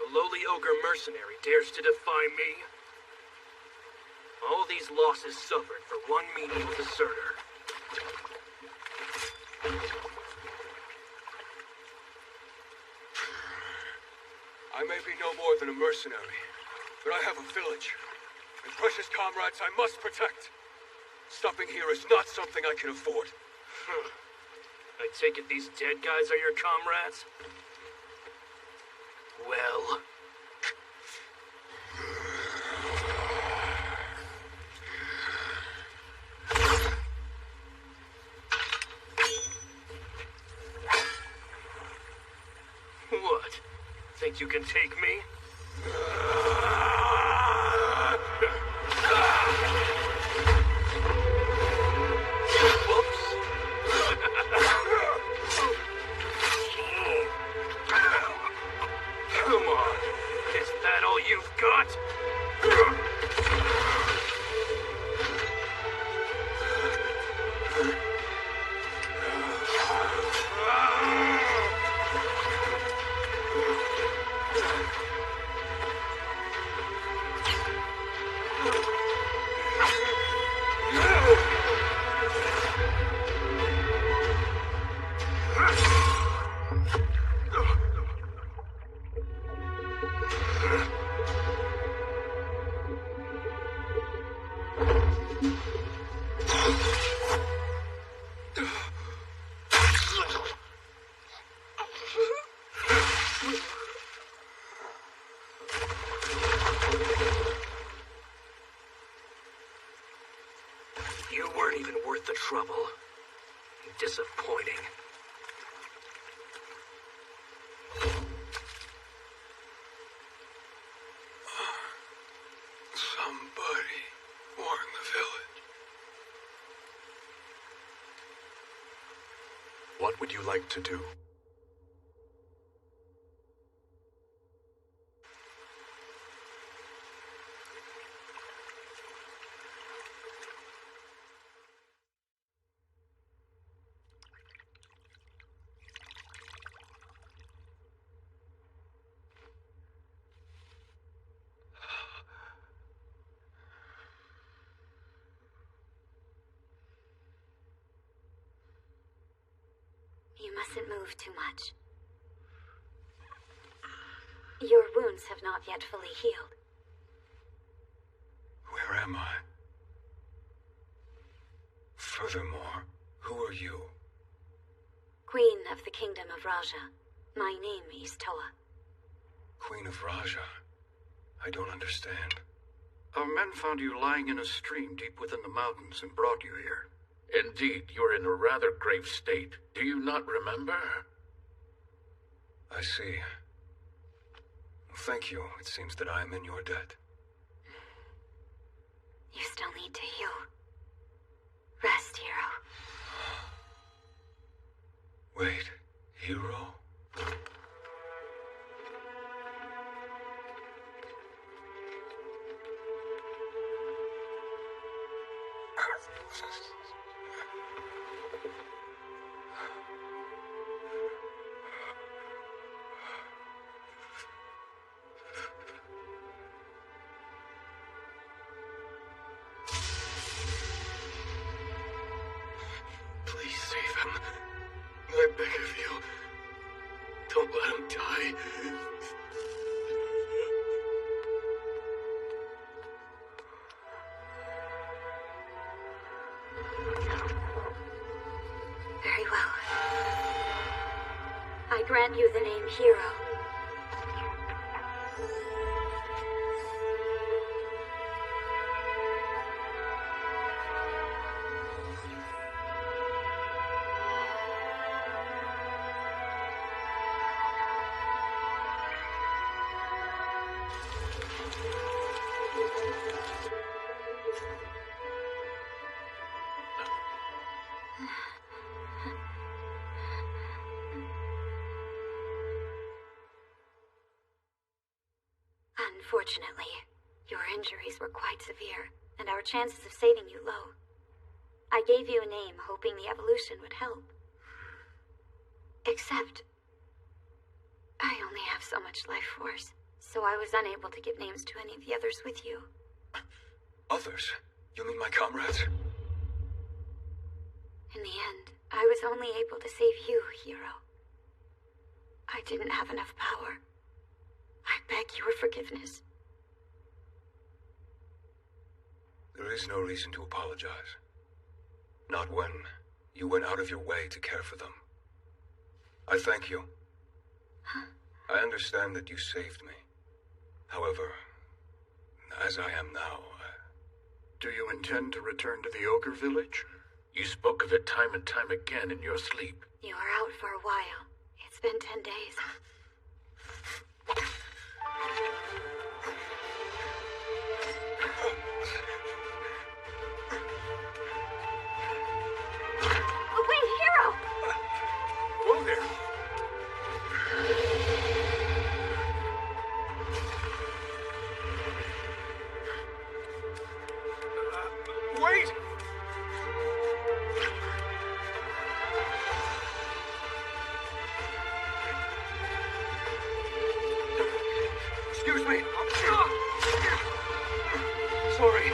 A lowly ogre mercenary dares to defy me? All these losses suffered for one menial deserter. I may be no more than a mercenary, but I have a village, and precious comrades I must protect. Stopping here is not something I can afford. I take it these dead guys are your comrades? Well... What? Think you can take me? Whoops. Come on. Is that all you've got? You weren't even worth the trouble. Disappointing. Somebody warn the village. What would you like to do? You mustn't move too much. Your wounds have not yet fully healed. Where am I? Furthermore, who are you? Queen of the Kingdom of Raja. My name is Toa. Queen of Raja? I don't understand. Our men found you lying in a stream deep within the mountains and brought you here. Indeed, you're in a rather grave state. Do you not remember? I see. Thank you. It seems that I am in your debt. You still need to heal. Rest, hero. Wait, hero? Please save him. I beg of you. me. Very well. I grant you the name Hero. Unfortunately, your injuries were quite severe, and our chances of saving you low. I gave you a name hoping the evolution would help. Except, I only have so much life force, so I was unable to give names to any of the others with you. Others? You mean my comrades? In the end, I was only able to save you, Hero. I didn't have enough power. I beg your forgiveness. There is no reason to apologize. Not when you went out of your way to care for them. I thank you. I understand that you saved me. However, as I am now, Do you intend to return to the Ogre Village? You spoke of it time and time again in your sleep. You were out for a while. It's been 10 days. Oh, wait, Hero! Whoa there! Wait! Excuse me. Sorry.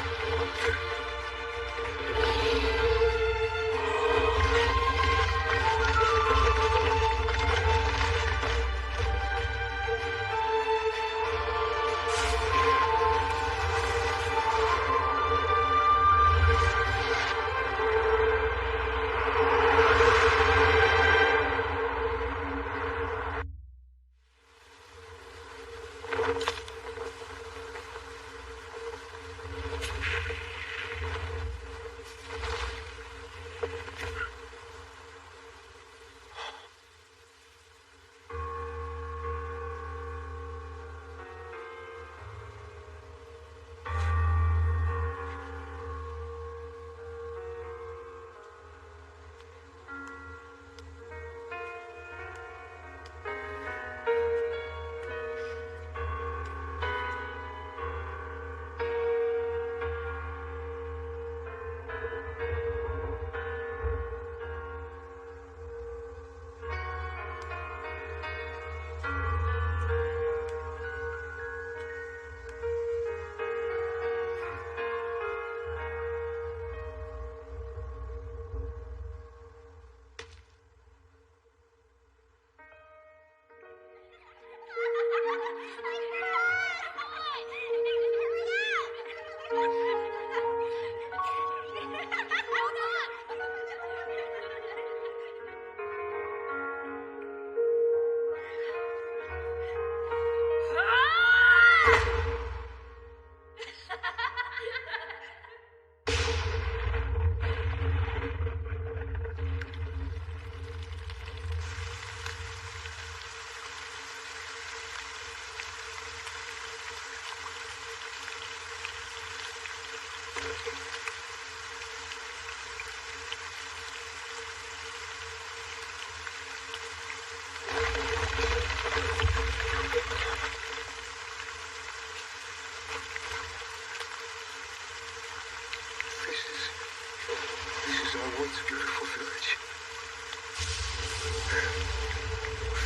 This is our once beautiful village.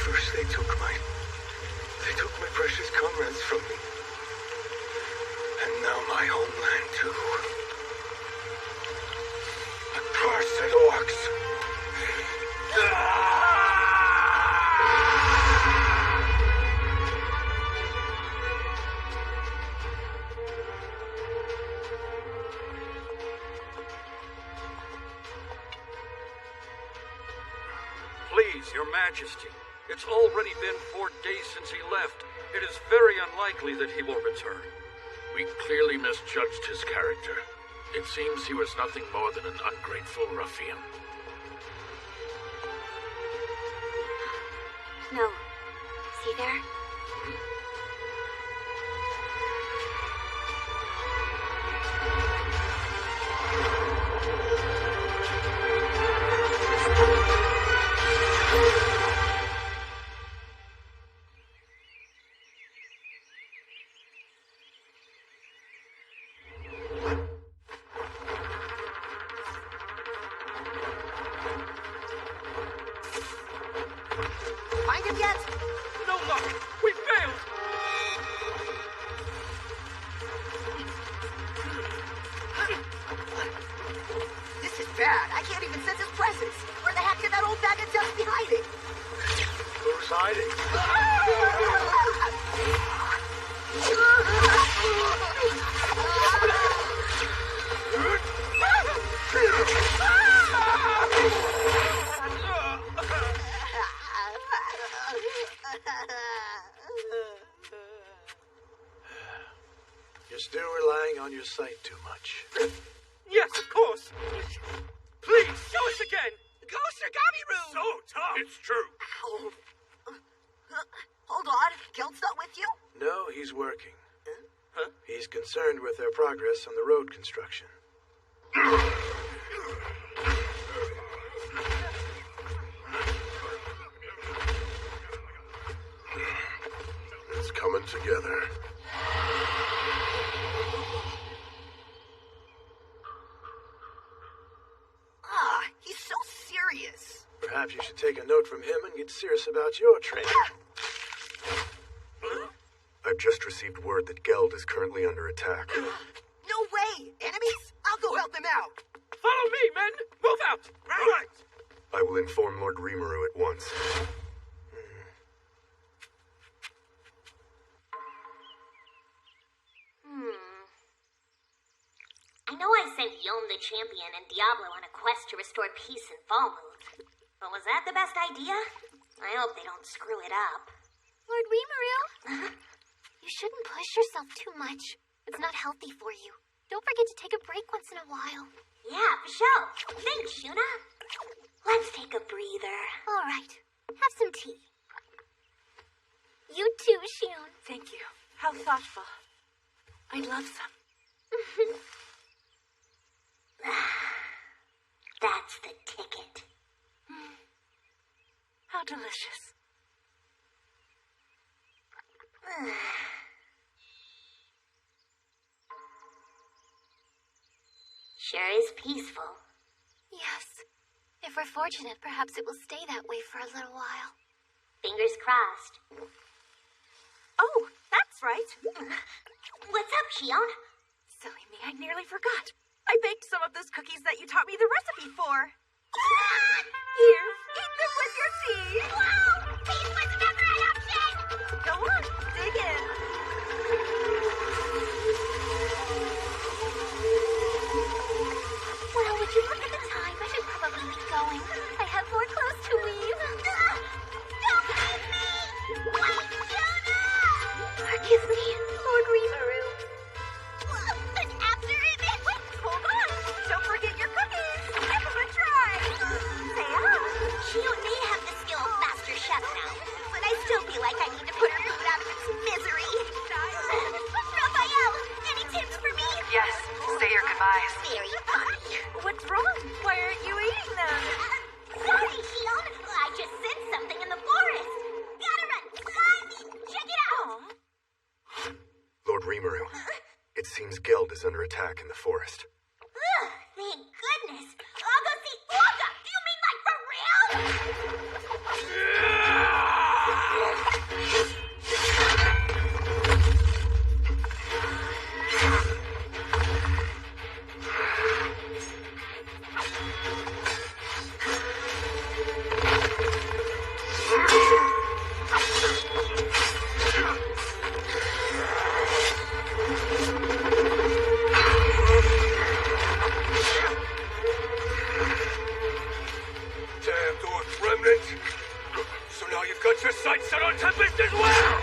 First they took my precious comrades from me. And now my homeland too. Accursed orcs! Majesty. It's already been 4 days since he left. It is very unlikely that he will return. We clearly misjudged his character. It seems he was nothing more than an ungrateful ruffian. No. See there? Find him yet? No luck! We failed! This is bad. I can't even sense his presence. Where the heck did that old bag of dust be hiding? Who's hiding? You're still relying on your sight too much. Yes, of course! Please, show us again! Ghost Origami So tough! It's true. Ow. Hold on. Gelt's not with you? No, he's working. Huh? He's concerned with their progress on the road construction. It's coming together. He's so serious. Perhaps you should take a note from him and get serious about your training. I've just received word that Geld is currently under attack. No way! Enemies? I'll go help him out. Follow me, men! Move out! Right! I will inform Lord Rimuru at once. I know I sent Yom the Champion and Diablo on a quest to restore peace in Falmouth, but was that the best idea? I hope they don't screw it up. Lord Rimuru, you shouldn't push yourself too much. It's not healthy for you. Don't forget to take a break once in a while. Yeah, for sure. Thanks, Shuna. Let's take a breather. All right, have some tea. You too, Shion. Thank you. How thoughtful. I'd love some. That's the ticket. How delicious. Sure is peaceful. Yes. If we're fortunate, perhaps it will stay that way for a little while. Fingers crossed. Oh, that's right. What's up, Shion? Silly me, I nearly forgot. I baked some of those cookies that you taught me the recipe for. Here, eat them with your tea. Wow! Peace was never an option! Go on, dig in. Well, would you look at the time? I should probably be going. I have more clothes to weave. Don't leave me! Wait, Shuna! Forgive me, Lord Rimuru. An after image! Hold on. Don't forget your cookies. Give them a try. Say Shion may have the skill of master chef now, but I still feel like I need to put her food out of its misery. Raphael, any tips for me? Yes, say your goodbyes. Very funny. What's wrong? Why aren't you eating them? Sorry, Shion. I just sensed something in the forest. Gotta run. Check it out. Lord Rimuru, it seems Geld is under attack in the forest. Thank goodness. I'll go see Olga. Do you mean like for real? orcs are on Tempest as well!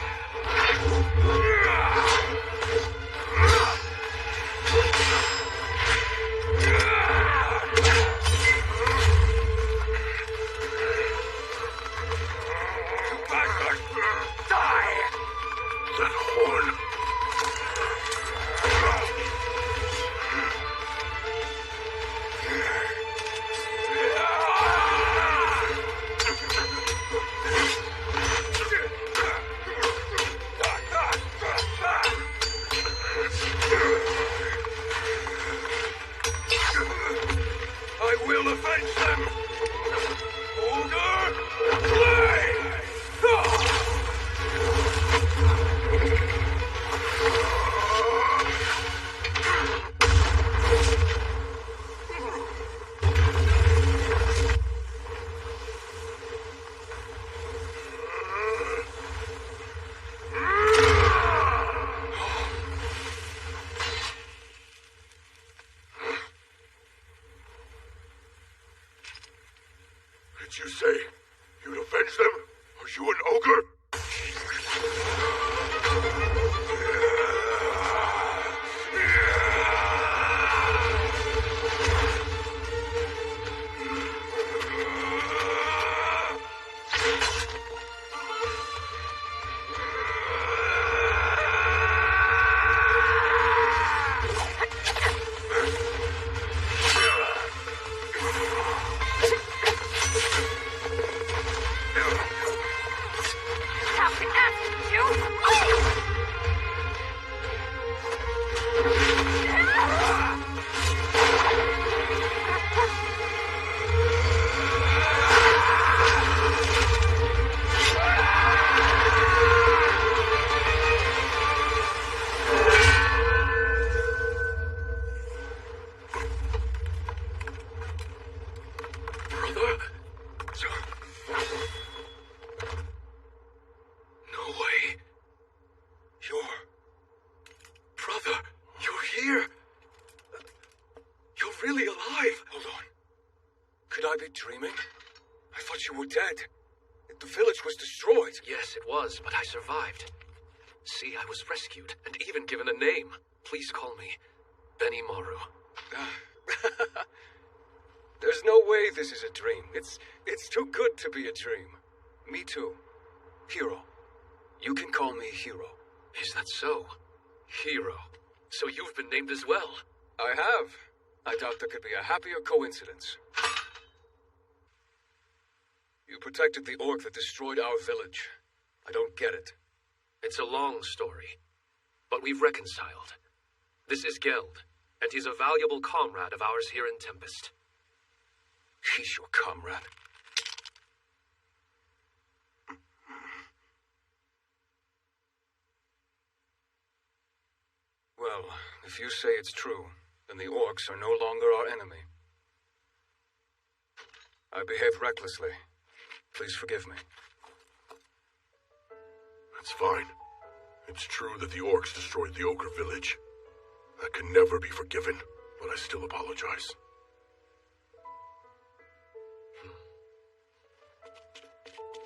Bastard! Die! That horn! I will avenge them! Ogre, play! Did you say you'd avenge them? Are you an ogre? Really alive? Hold on. Could I be dreaming? I thought you were dead. The village was destroyed. Yes, it was, but I survived. See, I was rescued and even given a name. Please call me Benny Maru. There's no way this is a dream. It's too good to be a dream. Me too. Hero. You can call me Hero. Is that so? Hero. So you've been named as well. I have. I doubt there could be a happier coincidence. You protected the orc that destroyed our village. I don't get it. It's a long story, but we've reconciled. This is Geld, and he's a valuable comrade of ours here in Tempest. He's your comrade? Well, if you say it's true, then the orcs are no longer our enemy. I behaved recklessly. Please forgive me. That's fine. It's true that the orcs destroyed the ogre village. That can never be forgiven, but I still apologize.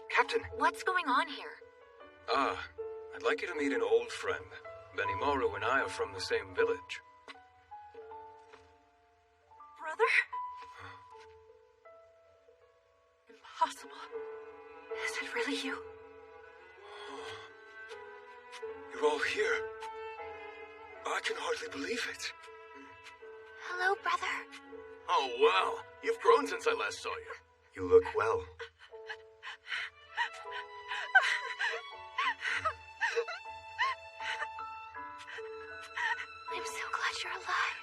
Captain, what's going on here? I'd like you to meet an old friend. Benny Maru and I are from the same village. Brother? Impossible. Is it really you? You're all here. I can hardly believe it. Hello, brother. Oh, wow. You've grown since I last saw you. You look well. I'm so glad you're alive.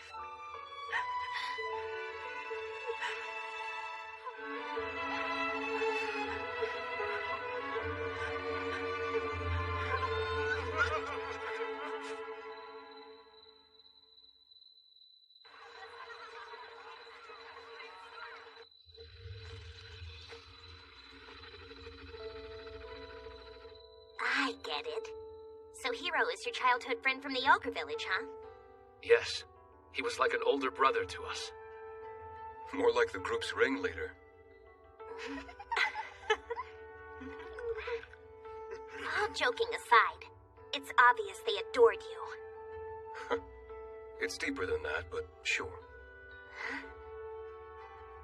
I get it. So Hero is your childhood friend from the Ogre Village, huh? Yes. He was like an older brother to us. More like the group's ringleader. All joking aside, it's obvious they adored you. It's deeper than that, but sure.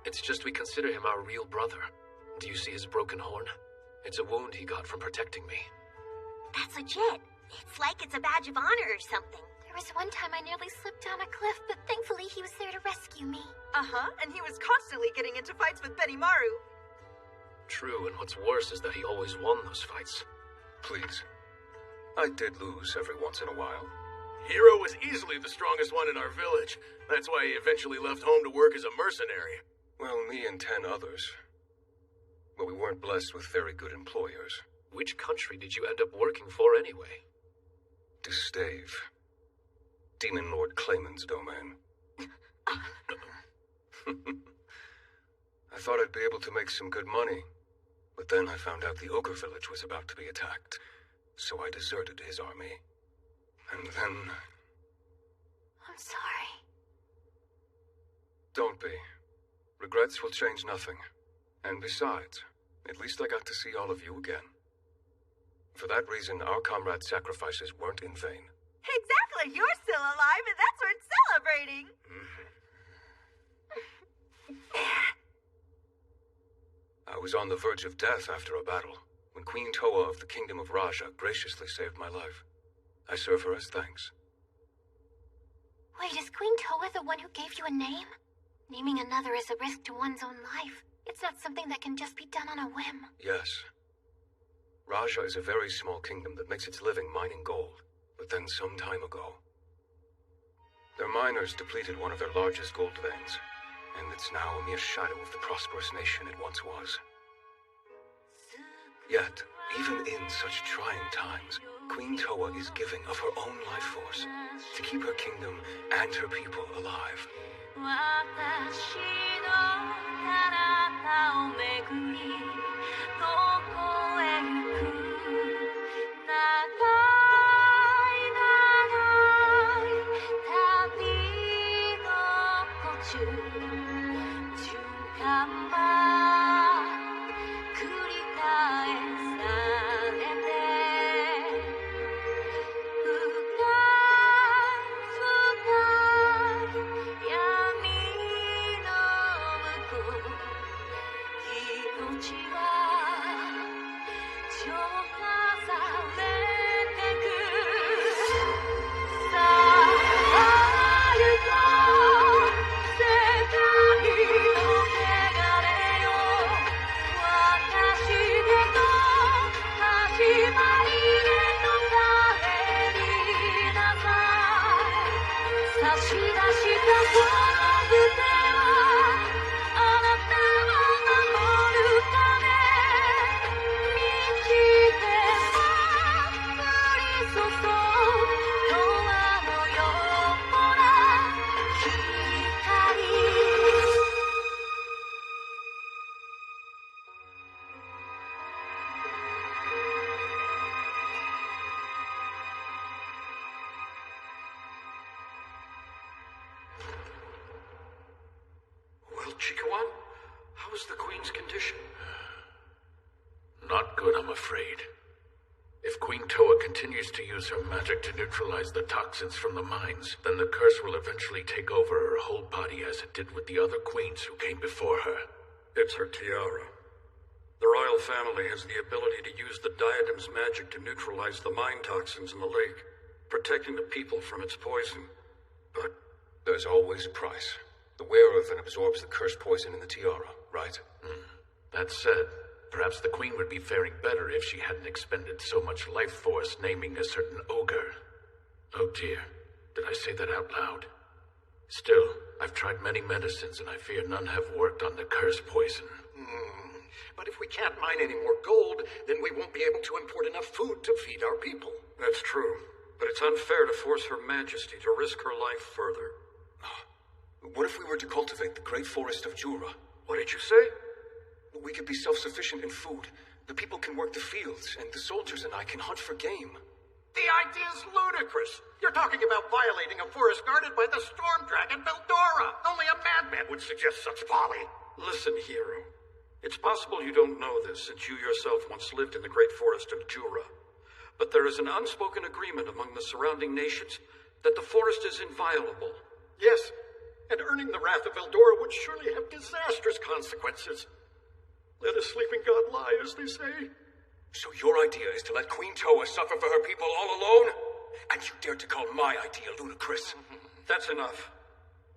It's just we consider him our real brother. Do you see his broken horn? It's a wound he got from protecting me. That's legit. It's like it's a badge of honor or something. There was one time I nearly slipped down a cliff, but thankfully he was there to rescue me. Uh-huh, and he was constantly getting into fights with Benimaru. True, and what's worse is that he always won those fights. Please. I did lose every once in a while. Hiro was easily the strongest one in our village. That's why he eventually left home to work as a mercenary. Well, me and 10 others. But we weren't blessed with very good employers. Which country did you end up working for anyway? Distave. Demon Lord Clayman's domain. I thought I'd be able to make some good money, but then I found out the Ogre Village was about to be attacked, so I deserted his army. And then... I'm sorry. Don't be. Regrets will change nothing. And besides, at least I got to see all of you again. For that reason, our comrades' sacrifices weren't in vain. Exactly! You're still alive, and that's worth celebrating! I was on the verge of death after a battle, when Queen Toa of the Kingdom of Raja graciously saved my life. I serve her as thanks. Wait, is Queen Toa the one who gave you a name? Naming another is a risk to one's own life. It's not something that can just be done on a whim. Yes. Raja is a very small kingdom that makes its living mining gold. But then some time ago, their miners depleted one of their largest gold veins, and it's now a mere shadow of the prosperous nation it once was. Yet, even in such trying times, Queen Toa is giving of her own life force to keep her kingdom and her people alive. Chikawan, how is the Queen's condition? Not good, I'm afraid. If Queen Toa continues to use her magic to neutralize the toxins from the mines, then the curse will eventually take over her whole body as it did with the other queens who came before her. It's her tiara. The royal family has the ability to use the diadem's magic to neutralize the mine toxins in the lake, protecting the people from its poison. But there's always a price. The wearer then absorbs the cursed poison in the tiara, right? That said, perhaps the Queen would be faring better if she hadn't expended so much life force naming a certain ogre. Oh dear, did I say that out loud? Still, I've tried many medicines and I fear none have worked on the cursed poison. But if we can't mine any more gold, then we won't be able to import enough food to feed our people. That's true, but it's unfair to force Her Majesty to risk her life further. What if we were to cultivate the great forest of Jura? What did you say? We could be self-sufficient in food. The people can work the fields, and the soldiers and I can hunt for game. The idea's ludicrous. You're talking about violating a forest guarded by the storm dragon Veldora. Only a madman would suggest such folly. Listen, Hiro. It's possible you don't know this, since you yourself once lived in the great forest of Jura. But there is an unspoken agreement among the surrounding nations that the forest is inviolable. Yes, and earning the wrath of Veldora would surely have disastrous consequences. Let a sleeping god lie, as they say. So your idea is to let Queen Toa suffer for her people all alone? And you dare to call my idea ludicrous? That's enough.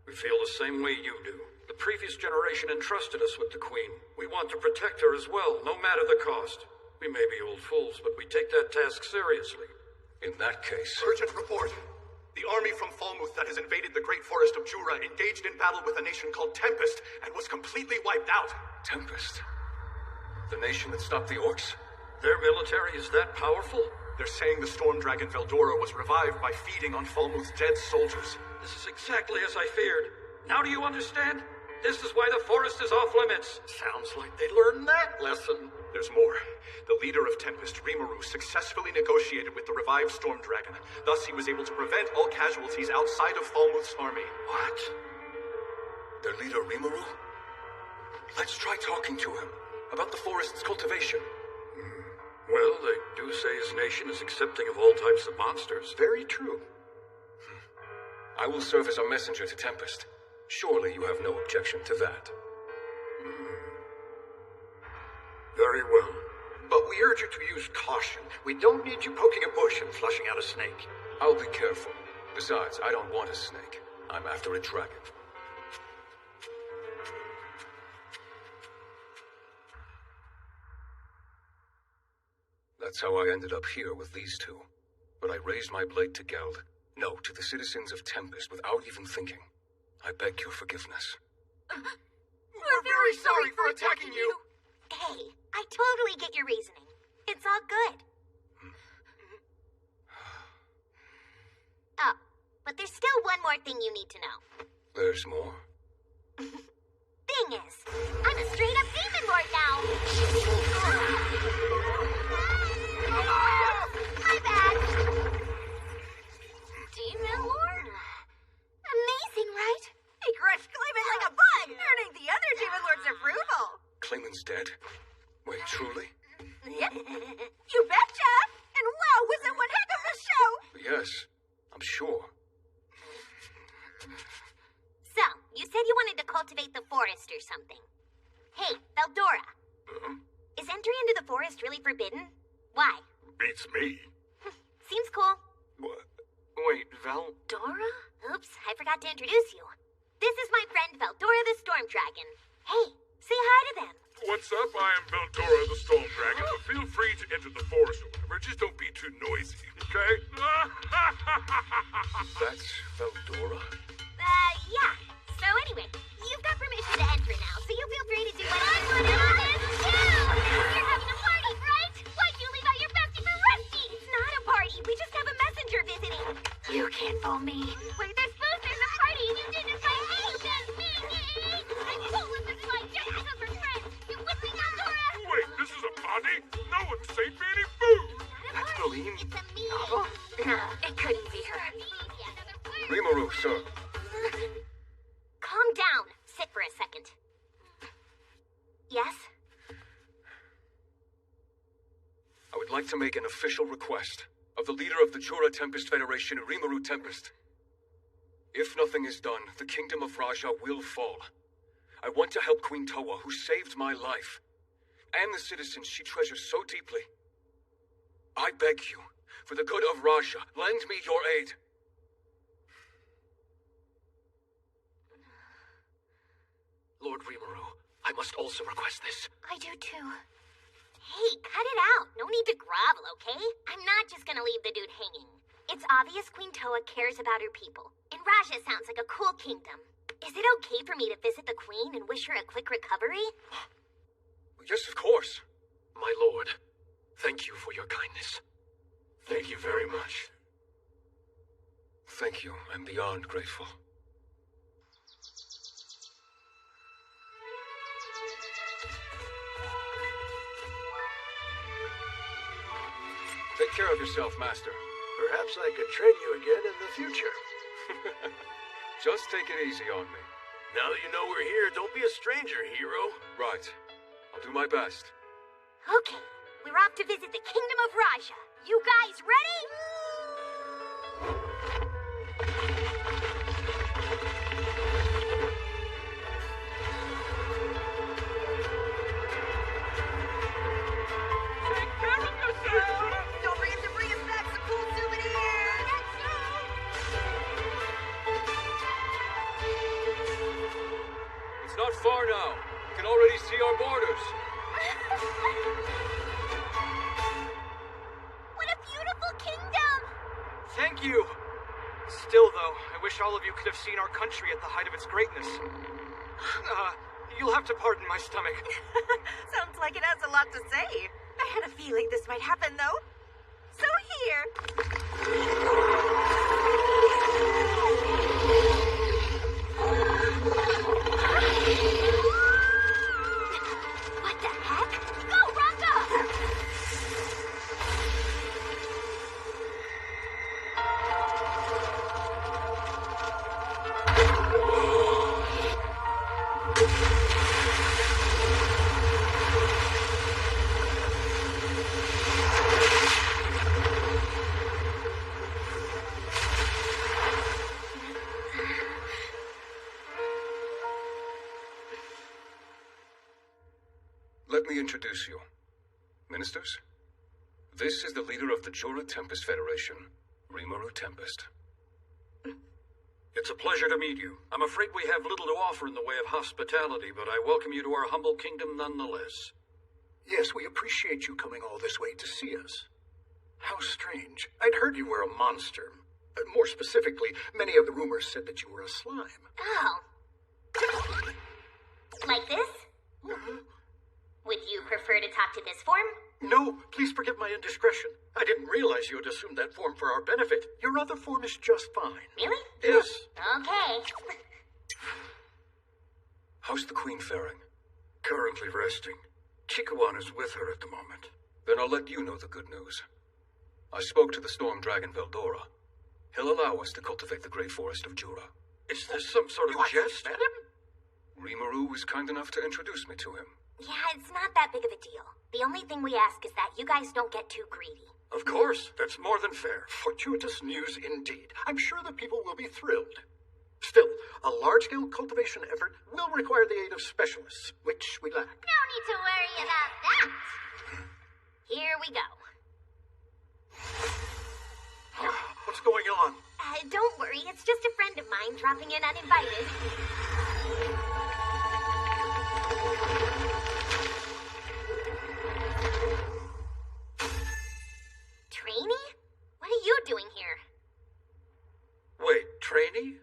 We feel the same way you do. The previous generation entrusted us with the Queen. We want to protect her as well, no matter the cost. We may be old fools, but we take that task seriously. In that case... Urgent report. The army from Falmouth that has invaded the Great Forest of Jura engaged in battle with a nation called Tempest and was completely wiped out. Tempest? The nation that stopped the orcs? Their military is that powerful? They're saying the storm dragon Veldora was revived by feeding on Falmouth's dead soldiers. This is exactly as I feared. Now do you understand? This is why the forest is off limits. Sounds like they learned that lesson. There's more. The leader of Tempest, Rimuru, successfully negotiated with the revived storm dragon. Thus, he was able to prevent all casualties outside of Falmouth's army. What? Their leader, Rimuru? Let's try talking to him about the forest's cultivation. Well, they do say his nation is accepting of all types of monsters. Very true. I will serve as a messenger to Tempest. Surely you have no objection to that. Very well. But we urge you to use caution. We don't need you poking a bush and flushing out a snake. I'll be careful. Besides, I don't want a snake. I'm after a dragon. That's how I ended up here with these two. But I raised my blade to Geld. No, to the citizens of Tempest without even thinking. I beg your forgiveness. We're very sorry for attacking you. Hey, I totally get your reasoning. It's all good. Oh, but there's still one more thing you need to know. There's more? Thing is, I'm a straight-up demon lord now. My bad. Demon Lord? Amazing, right? He crushed Clayman like a bug, earning the other Demon Lord's approval. Clayman's dead? Wait, truly? Yep. You betcha! And wow, was it one heck of a show! Yes, I'm sure. So, you said you wanted to cultivate the forest or something. Hey, Veldora. Is entry into the forest really forbidden? Why? Beats me. Seems cool. What? Wait, Vel? Dora? Oops, I forgot to introduce you. This is my friend Veldora the Storm Dragon. Hey, say hi to them. What's up? I am Veldora the Storm Dragon, but feel free to enter the forest or whatever. Just don't be too noisy, okay? That's Veldora? Yeah. So anyway, you've got permission to enter now, so you feel free to do whatever you want. You're having a party, right? Why'd you leave out your bestie for Rusty? It's not a party. We just have a messenger visiting. You can't fool me. Wait, there's a party and you didn't invite me. I'm cool with this fight just because we're friends. You with me now, Dora? Wait, this is a party? No one saved me any food! That's Feline. It's a me. It couldn't be her. Rimuru, sir. Calm down. Sit for a second. Yes? I would like to make an official request of the leader of the Jura Tempest Federation, Rimuru Tempest. If nothing is done, the kingdom of Raja will fall. I want to help Queen Toa, who saved my life, and the citizens she treasures so deeply. I beg you, for the good of Raja, lend me your aid. Lord Rimuru, I must also request this. I do too. Hey, cut it out. No need to grovel, okay? I'm not just gonna leave the dude hanging. It's obvious Queen Toa cares about her people, and Raja sounds like a cool kingdom. Is it okay for me to visit the Queen and wish her a quick recovery? Yes, of course. My lord, thank you for your kindness. Thank you very much. Thank you. I'm beyond grateful. Take care of yourself, Master. Perhaps I could train you again in the future. Just take it easy on me. Now that you know we're here, don't be a stranger, hero. Right. I'll do my best. Okay, we're off to visit the Kingdom of Raja. You guys ready? Take care of yourself! Don't forget to bring us back some cool souvenirs! It's not far now. We can already see our borders. What a beautiful kingdom! Thank you! Still, though, I wish all of you could have seen our country at the height of its greatness. You'll have to pardon my stomach. Sounds like it has a lot to say. I had a feeling this might happen, though. So here. What the heck? Go, Rocco! Let me introduce you. Ministers, this is the leader of the Jura Tempest Federation, Rimuru Tempest. It's a pleasure to meet you. I'm afraid we have little to offer in the way of hospitality, but I welcome you to our humble kingdom nonetheless. Yes, we appreciate you coming all this way to see us. How strange. I'd heard you were a monster. More specifically, many of the rumors said that you were a slime. Oh. Like this? Would you prefer to talk to this form? No, please forgive my indiscretion. I didn't realize you had assumed that form for our benefit. Your other form is just fine. Really? Yes. Okay. How's the Queen faring? Currently resting. Chikuan is with her at the moment. Then I'll let you know the good news. I spoke to the Storm Dragon Veldora. He'll allow us to cultivate the Great Forest of Jura. Is this some sort of jest? Met him? Rimuru was kind enough to introduce me to him. Yeah, it's not that big of a deal. The only thing we ask is that you guys don't get too greedy. Of course, that's more than fair. Fortuitous news indeed. I'm sure the people will be thrilled. Still, a large-scale cultivation effort will require the aid of specialists, which we lack. No need to worry about that. Here we go. What's going on? Don't worry, it's just a friend of mine dropping in uninvited. Trainee? What are you doing here? Wait, trainee?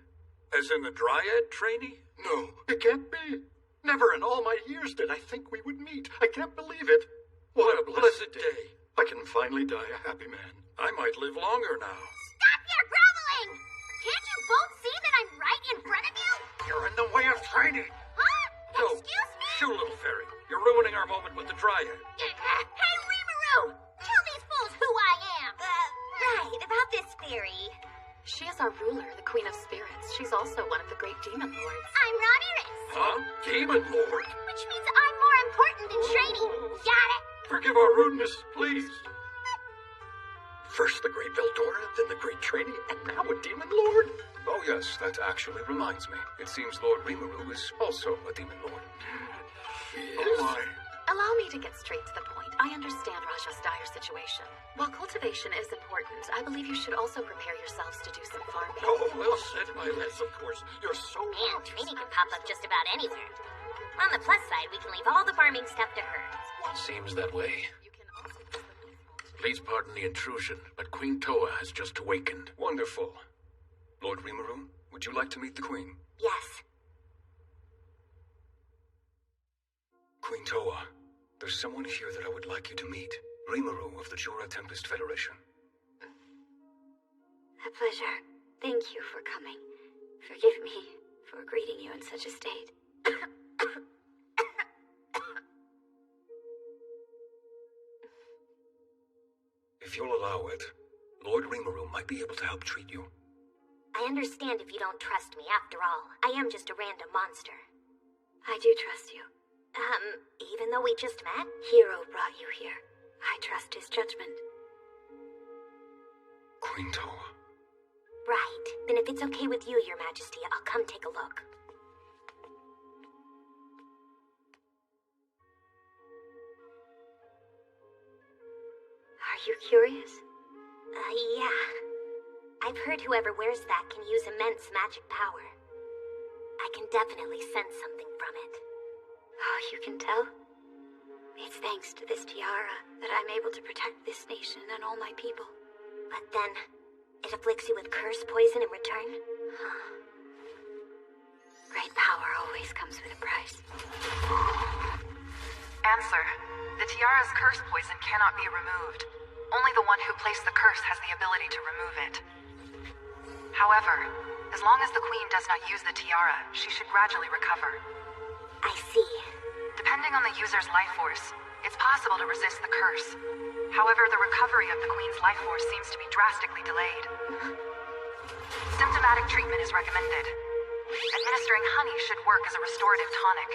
As in the Dryad trainee? No, it can't be. Never in all my years did I think we would meet. I can't believe it. What a blessed day. I can finally die a happy man. I might live longer now. Stop your groveling! Can't you both see that I'm right in front of you? You're in the way of training. Huh? No. Excuse me? Shoot, little fairy. You're ruining our moment with the Dryad. Hey, Rimuru! Tell these fools who I am! Right, about this fairy. She is our ruler, the Queen of Spirits. She's also one of the great demon lords. I'm Ramirez. Huh? Demon Lord? Which means I'm more important than training. Got it? Forgive our rudeness, please. First the great Veldora, then the great trainee, and now a demon lord? Oh yes, that actually reminds me. It seems Lord Rimuru is also a demon lord. Oh my. Allow me to get straight to the point. I understand Raja's dire situation. While cultivation is important, I believe you should also prepare yourselves to do some farming. Oh, well said, my lads, of course. You're so Man, training can pop up just about anywhere. On the plus side, we can leave all the farming stuff to her. Seems that way. You can also use the leaf mulch. Please pardon the intrusion, but Queen Toa has just awakened. Wonderful. Lord Rimuru, would you like to meet the Queen? Yes. Queen Toa, there's someone here that I would like you to meet. Rimuru of the Jura Tempest Federation. A pleasure. Thank you for coming. Forgive me for greeting you in such a state. If you'll allow it, Lord Rimuru might be able to help treat you. I understand if you don't trust me. After all, I am just a random monster. I do trust you. Even though we just met? Hero brought you here. I trust his judgment. Queen Toa. Right. Then if it's okay with you, Your Majesty, I'll come take a look. Are you curious? Yeah. I've heard whoever wears that can use immense magic power. I can definitely sense something from it. Oh, you can tell? It's thanks to this tiara that I'm able to protect this nation and all my people. But then, it afflicts you with curse poison in return? Great power always comes with a price. Answer. The tiara's curse poison cannot be removed. Only the one who placed the curse has the ability to remove it. However, as long as the Queen does not use the tiara, she should gradually recover. I see. Depending on the user's life force, it's possible to resist the curse. However, the recovery of the Queen's life force seems to be drastically delayed. Symptomatic treatment is recommended. Administering honey should work as a restorative tonic.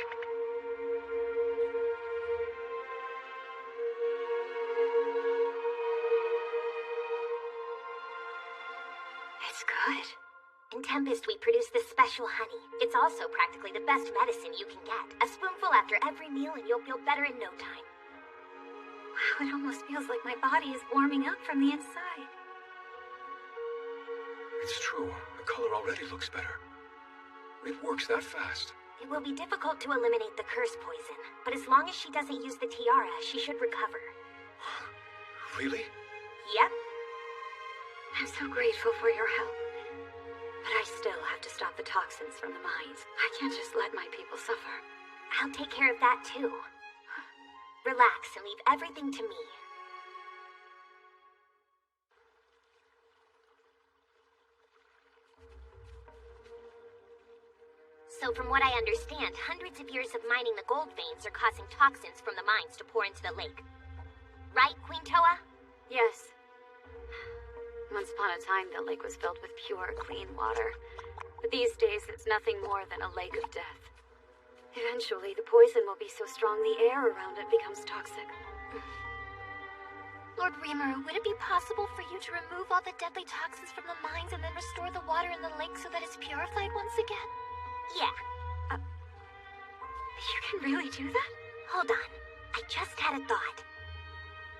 It's good. In Tempest, we produce this special honey. It's also practically the best medicine you can get. A spoonful after every meal and you'll feel better in no time. Wow, it almost feels like my body is warming up from the inside. It's true. The color already looks better. It works that fast. It will be difficult to eliminate the curse poison, but as long as she doesn't use the tiara, she should recover. Really? Yep. I'm so grateful for your help. But I still have to stop the toxins from the mines. I can't just let my people suffer. I'll take care of that too. Relax and leave everything to me. So from what I understand, hundreds of years of mining the gold veins are causing toxins from the mines to pour into the lake. Right, Queen Toa? Yes. Once upon a time, the lake was filled with pure, clean water. But these days, it's nothing more than a lake of death. Eventually, the poison will be so strong the air around it becomes toxic. Lord Rimuru, would it be possible for you to remove all the deadly toxins from the mines and then restore the water in the lake so that it's purified once again? Yeah. You can really do that? Hold on. I just had a thought.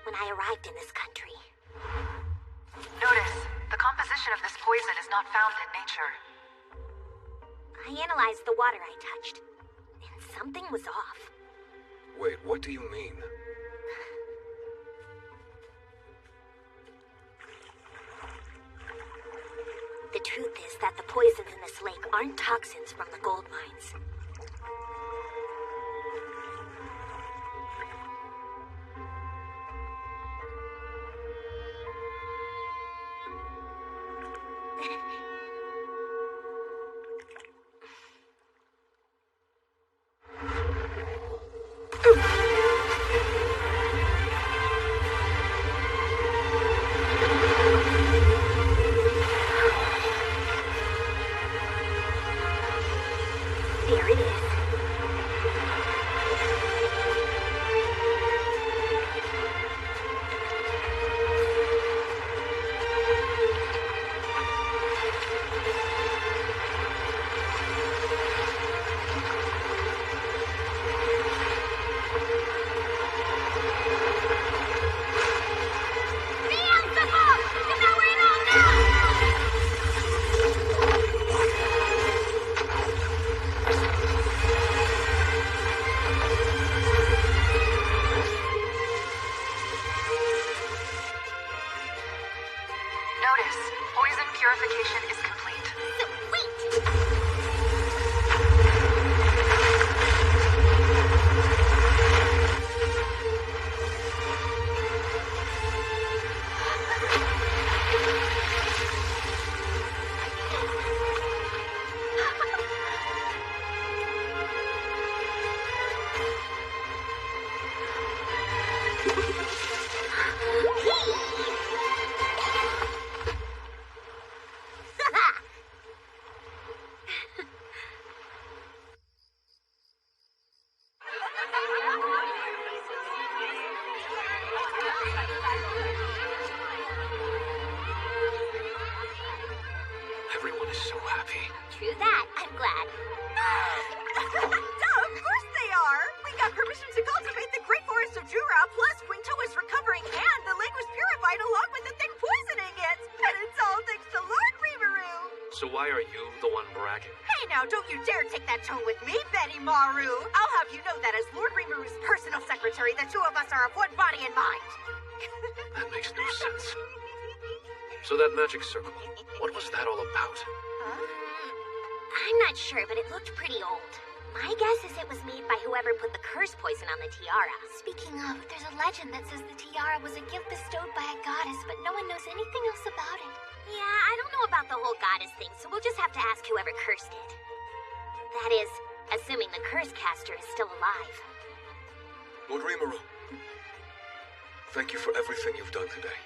When I arrived in this country... Notice, the composition of this poison is not found in nature. I analyzed the water I touched, and something was off. Wait, what do you mean? The truth is that the poisons in this lake aren't toxins from the gold mines. There it is. Notice, poison purification is complete. is so happy. True that. I'm glad. Duh, of course they are! We got permission to cultivate the Great Forest of Jura, plus Queen Toa's recovering, and the lake was purified along with the thing poisoning it! And it's all thanks to Lord Rimuru! So why are you the one bragging? Hey now, don't you dare take that tone with me, Betty Maru! I'll have you know that as Lord Rimuru's personal secretary, the two of us are of one body and mind! That makes no sense. So that magic circle, what was that all about? I'm not sure, but it looked pretty old. My guess is it was made by whoever put the curse poison on the tiara. Speaking of, there's a legend that says the tiara was a gift bestowed by a goddess, but no one knows anything else about it. Yeah, I don't know about the whole goddess thing, so we'll just have to ask whoever cursed it. That is, assuming the curse caster is still alive. Lord Rimuru, thank you for everything you've done today.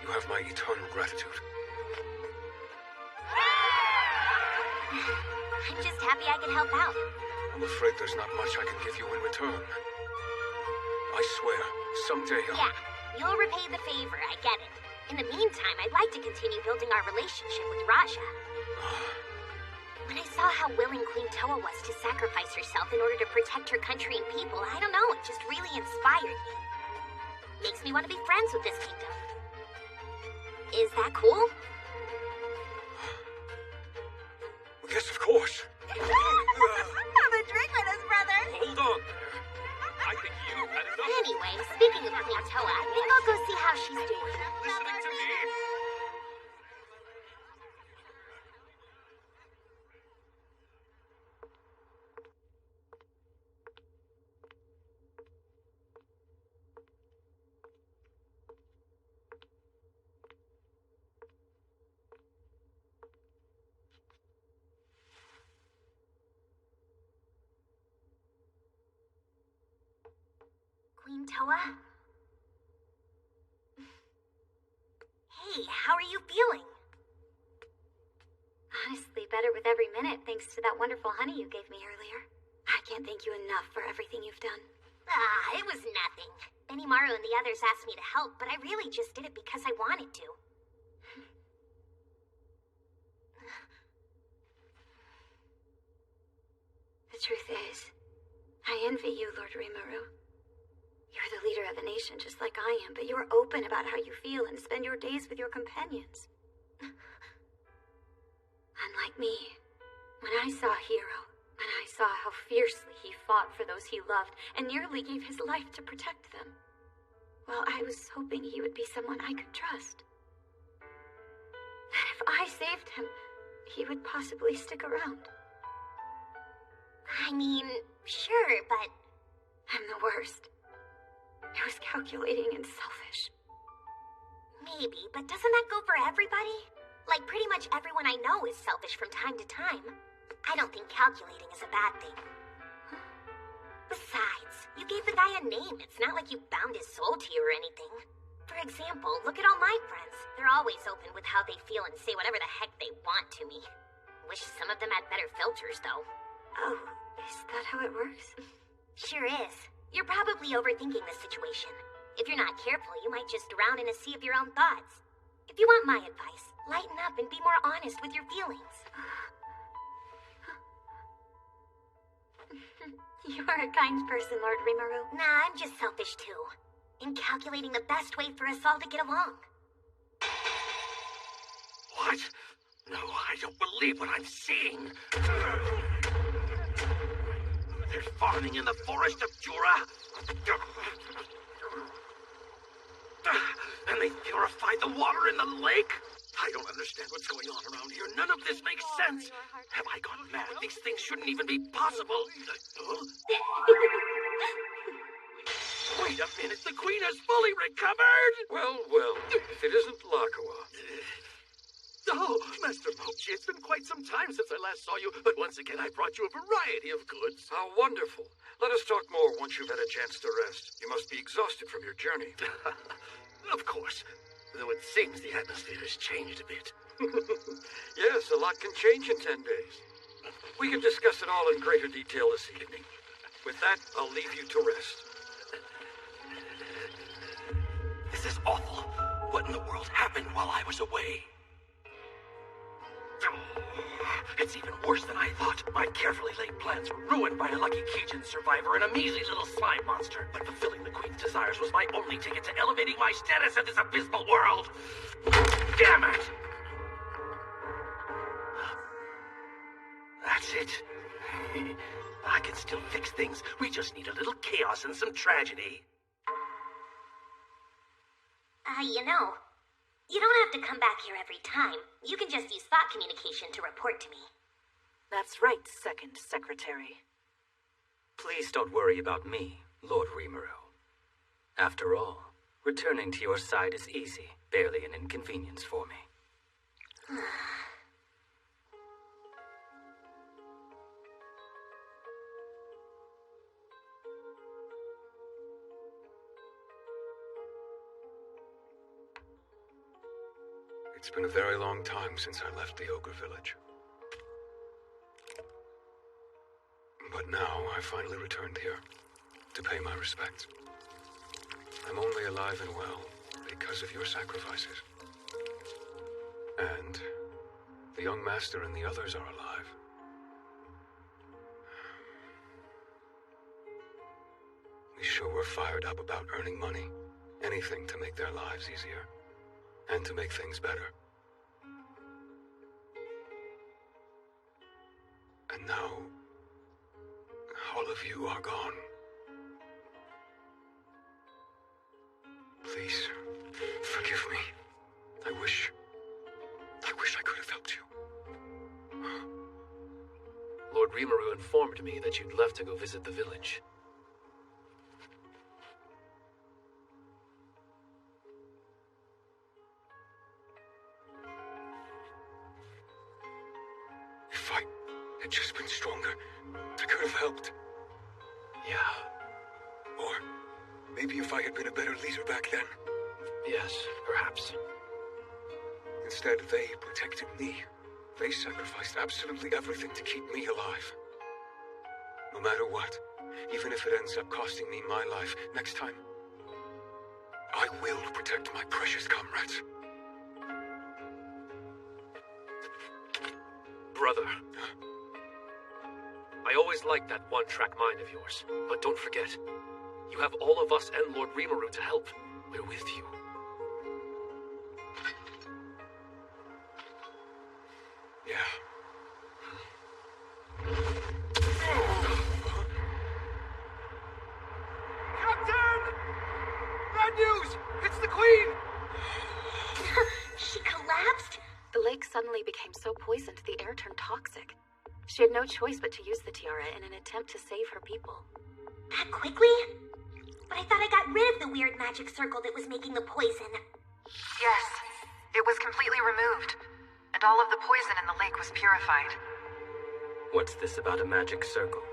You have my eternal gratitude. I'm just happy I could help out. I'm afraid there's not much I can give you in return. I swear, someday I'll... Yeah, you'll repay the favor, I get it. In the meantime, I'd like to continue building our relationship with Raja. When I saw how willing Queen Toa was to sacrifice herself in order to protect her country and people, I don't know, it just really inspired me. Makes me want to be friends with this kingdom. Is that cool? Yes, of course. Have a drink with us, brother! Hold on there. I think you had enough. Anyway, speaking of Queen Toa, I think I'll go see how she's doing. Listening to me? Queen Toa? Hey, how are you feeling? Honestly, better with every minute, thanks to that wonderful honey you gave me earlier. I can't thank you enough for everything you've done. It was nothing. Benimaru and the others asked me to help, but I really just did it because I wanted to. The truth is, I envy you, Lord Rimuru. You're the leader of a nation just like I am, but you're open about how you feel and spend your days with your companions. Unlike me, when I saw Hiro, and I saw how fiercely he fought for those he loved and nearly gave his life to protect them, well, I was hoping he would be someone I could trust. That if I saved him, he would possibly stick around. I mean, sure, but... I'm the worst. I was calculating and selfish. Maybe, but doesn't that go for everybody? Like, pretty much everyone I know is selfish from time to time. I don't think calculating is a bad thing. Besides, you gave the guy a name. It's not like you bound his soul to you or anything. For example, look at all my friends. They're always open with how they feel and say whatever the heck they want to me. Wish some of them had better filters, though. Oh, is that how it works? Sure is. You're probably overthinking the situation. If you're not careful, you might just drown in a sea of your own thoughts. If you want my advice, lighten up and be more honest with your feelings. You are a kind person, Lord Rimuru. Nah, I'm just selfish too. In calculating the best way for us all to get along. What? No, I don't believe what I'm seeing. They're farming in the forest of Jura. And they purified the water in the lake? I don't understand what's going on around here. None of this makes sense. Have I gone mad? These things shouldn't even be possible. Wait a minute, the Queen has fully recovered! Well, well, if it isn't Lakawa. Oh, Master Mochi, it's been quite some time since I last saw you, but once again I brought you a variety of goods. How wonderful. Let us talk more once you've had a chance to rest. You must be exhausted from your journey. Of course, though it seems the atmosphere has changed a bit. Yes, a lot can change in 10 days. We can discuss it all in greater detail this evening. With that, I'll leave you to rest. This is awful. What in the world happened while I was away? It's even worse than I thought. My carefully laid plans were ruined by a lucky Cajun survivor and a measly little slime monster. But fulfilling the Queen's desires was my only ticket to elevating my status in this abysmal world. Damn it! That's it. I can still fix things. We just need a little chaos and some tragedy. You don't have to come back here every time. You can just use thought communication to report to me. That's right, Second Secretary. Please don't worry about me, Lord Rimuru. After all, returning to your side is easy, barely an inconvenience for me. It's been a very long time since I left the Ogre Village. But now I finally returned here to pay my respects. I'm only alive and well because of your sacrifices. And the young master and the others are alive. We sure were fired up about earning money. Anything to make their lives easier. And to make things better. And now, all of you are gone. Please, forgive me. I wish I could have helped you. Lord Rimuru informed me that you'd left to go visit the village. If I had just been stronger, I could have helped. Yeah. Or maybe if I had been a better leader back then. Yes, perhaps. Instead, they protected me. They sacrificed absolutely everything to keep me alive. No matter what, even if it ends up costing me my life, next time, I will protect my precious comrades. Brother. I always liked that one-track mind of yours, but don't forget, you have all of us and Lord Rimuru to help. We're with you. Yeah. Captain! Bad news! It's the Queen! She collapsed? The lake suddenly became so poisoned the air turned toxic. She had no choice but to use the tiara in an attempt to save her people. That quickly? But I thought I got rid of the weird magic circle that was making the poison. Yes, it was completely removed, and all of the poison in the lake was purified. What's this about a magic circle?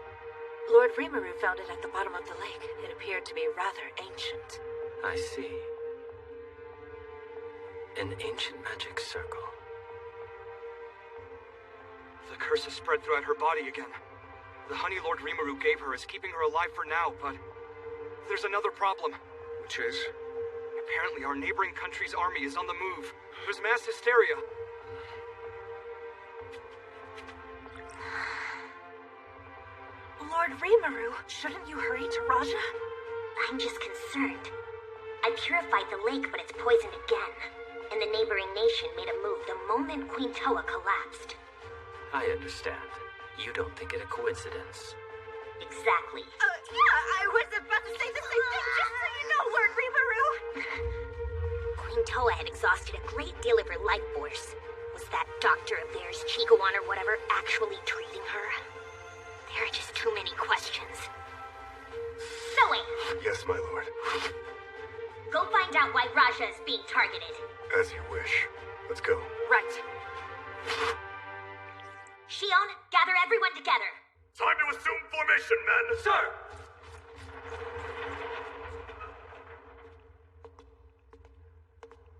Lord Rimuru found it at the bottom of the lake. It appeared to be rather ancient. I see. An ancient magic circle. The curse has spread throughout her body again. The honey Lord Rimuru gave her is keeping her alive for now, but there's another problem. Which is? Apparently our neighboring country's army is on the move. There's mass hysteria. Lord Rimuru, shouldn't you hurry to Raja? I'm just concerned. I purified the lake, but it's poisoned again. And the neighboring nation made a move the moment Queen Toa collapsed. I understand. You don't think it a coincidence. Exactly. Yeah, I was about to say the same thing, just so you know, Lord Rimuru! Queen Toa had exhausted a great deal of her life force. Was that doctor of theirs, Chikowan or whatever, actually treating her? There are just too many questions. Zoe! Yes, my lord. Go find out why Raja is being targeted. As you wish. Let's go. Right. Shion, gather everyone together. Time to assume formation, men! Sir!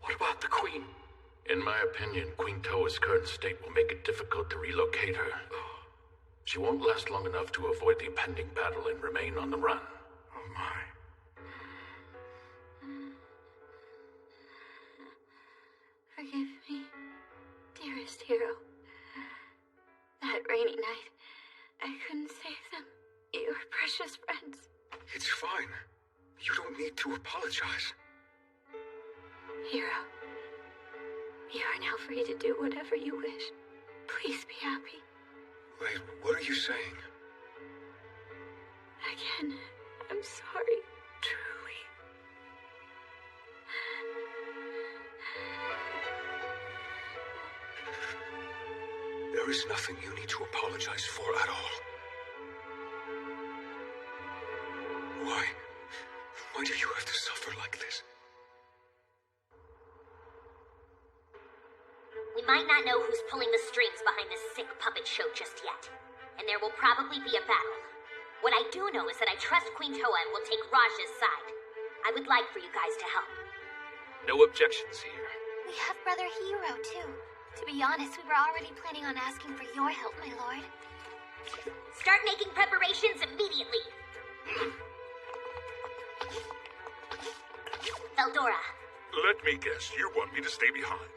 What about the Queen? In my opinion, Queen Toa's current state will make it difficult to relocate her. She won't last long enough to avoid the impending battle and remain on the run. Oh my. Forgive me, dearest hero. rainy night. I couldn't save them. You were precious friends. It's fine. You don't need to apologize. Hero, you are now free to do whatever you wish. Please be happy. Wait, what are you saying? Again, I'm sorry. Truly. There is nothing you need to apologize for at all. Why? Why do you have to suffer like this? We might not know who's pulling the strings behind this sick puppet show just yet. And there will probably be a battle. What I do know is that I trust Queen Toa and will take Raja's side. I would like for you guys to help. No objections here. We have Brother Hero, too. To be honest, we were already planning on asking for your help, my lord. Start making preparations immediately. Veldora. Let me guess, you want me to stay behind.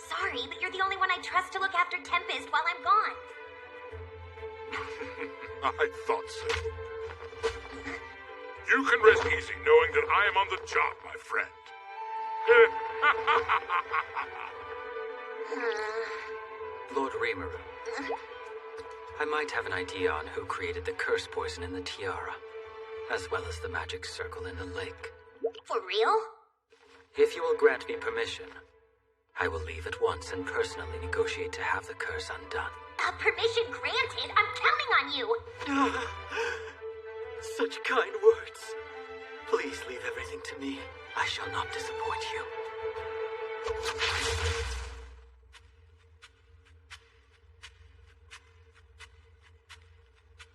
Sorry, but you're the only one I trust to look after Tempest while I'm gone. I thought so. You can rest easy knowing that I am on the job, my friend. Lord Rimuru, I might have an idea on who created the curse poison in the tiara, as well as the magic circle in the lake. For real? If you will grant me permission, I will leave at once and personally negotiate to have the curse undone. Permission granted. I'm counting on you. Such kind words. Please leave everything to me. I shall not disappoint you.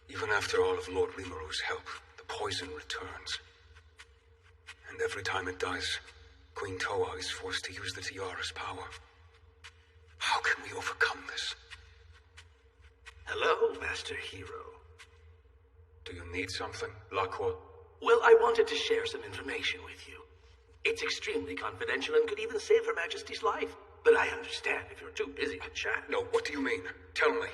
Even after all of Lord Rimuru's help, the poison returns. And every time it does, Queen Toa is forced to use the tiara's power. How can we overcome this? Hello, Master Hero. Do you need something, Laqua? Well, I wanted to share some information with you. It's extremely confidential and could even save Her Majesty's life. But I understand if you're too busy to chat. No, what do you mean? Tell me.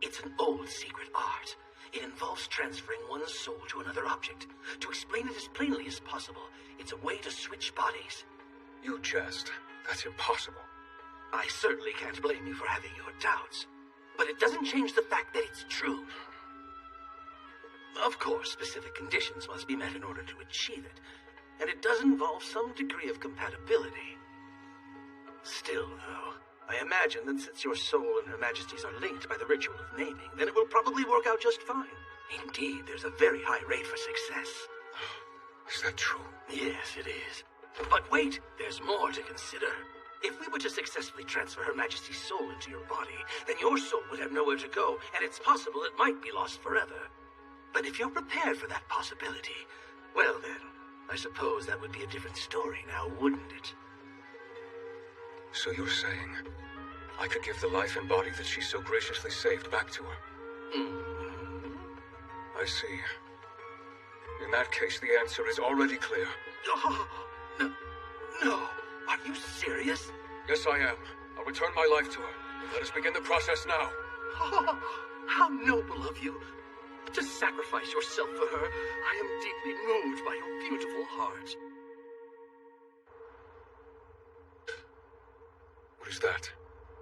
It's an old secret art. It involves transferring one's soul to another object. To explain it as plainly as possible, it's a way to switch bodies. You jest. That's impossible. I certainly can't blame you for having your doubts. But it doesn't change the fact that it's true. Of course, specific conditions must be met in order to achieve it. And it does involve some degree of compatibility. Still, though, I imagine that since your soul and Her Majesty's are linked by the ritual of naming, then it will probably work out just fine. Indeed, there's a very high rate for success. Is that true? Yes, it is. But wait, there's more to consider. If we were to successfully transfer Her Majesty's soul into your body, then your soul would have nowhere to go, and it's possible it might be lost forever. But if you're prepared for that possibility, well then, I suppose that would be a different story now, wouldn't it? So you're saying I could give the life and body that she so graciously saved back to her? Mm-hmm. I see. In that case, the answer is already clear. Oh, no. Are you serious? Yes, I am. I'll return my life to her. Let us begin the process now. Oh, how noble of you. To sacrifice yourself for her. I am deeply moved by your beautiful heart. What is that?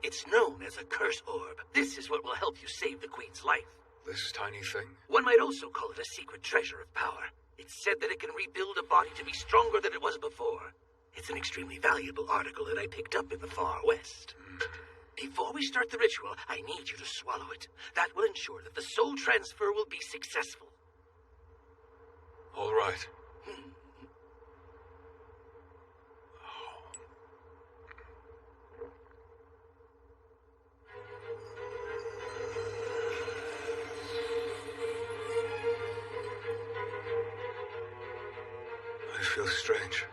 It's known as a curse orb. This is what will help you save the Queen's life. This tiny thing? One might also call it a secret treasure of power. It's said that it can rebuild a body to be stronger than it was before. It's an extremely valuable article that I picked up in the Far West. Before we start the ritual, I need you to swallow it. That will ensure that the soul transfer will be successful. All right. I feel strange.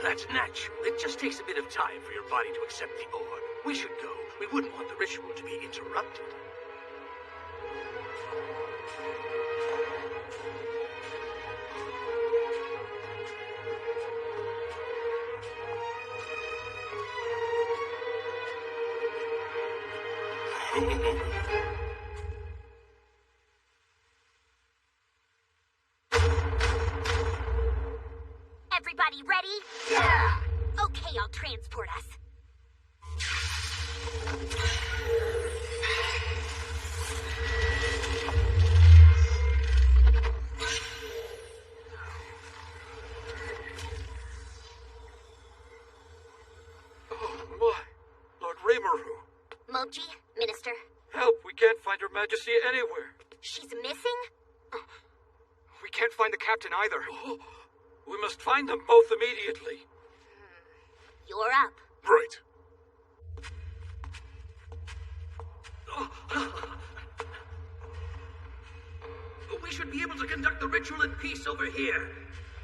That's natural. It just takes a bit of time for your body to accept the orb. We should go. We wouldn't want the ritual to be interrupted. Everybody ready? Yeah! Okay, I'll transport us. Moji, Minister. Help! We can't find Her Majesty anywhere. She's missing? We can't find the captain either. Oh, we must find them both immediately. You're up. Right. We should be able to conduct the ritual in peace over here.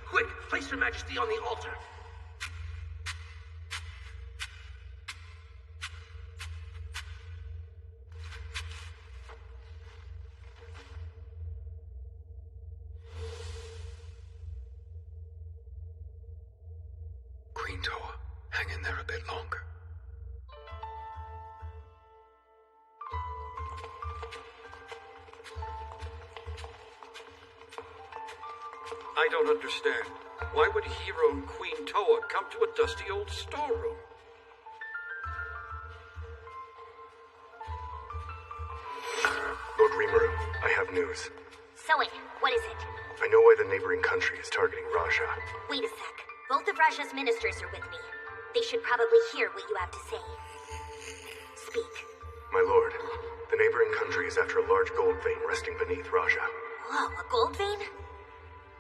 Quick, place Her Majesty on the altar. Queen Toa, hang in there a bit longer. I don't understand. Why would Hero and Queen Toa come to a dusty old storeroom? Lord Rimuru, I have news. Soen, what is it? I know why the neighboring country is targeting Raja. Wait a sec. Both of Raja's ministers are with me. They should probably hear what you have to say. Speak. My lord, the neighboring country is after a large gold vein resting beneath Raja. Whoa, a gold vein?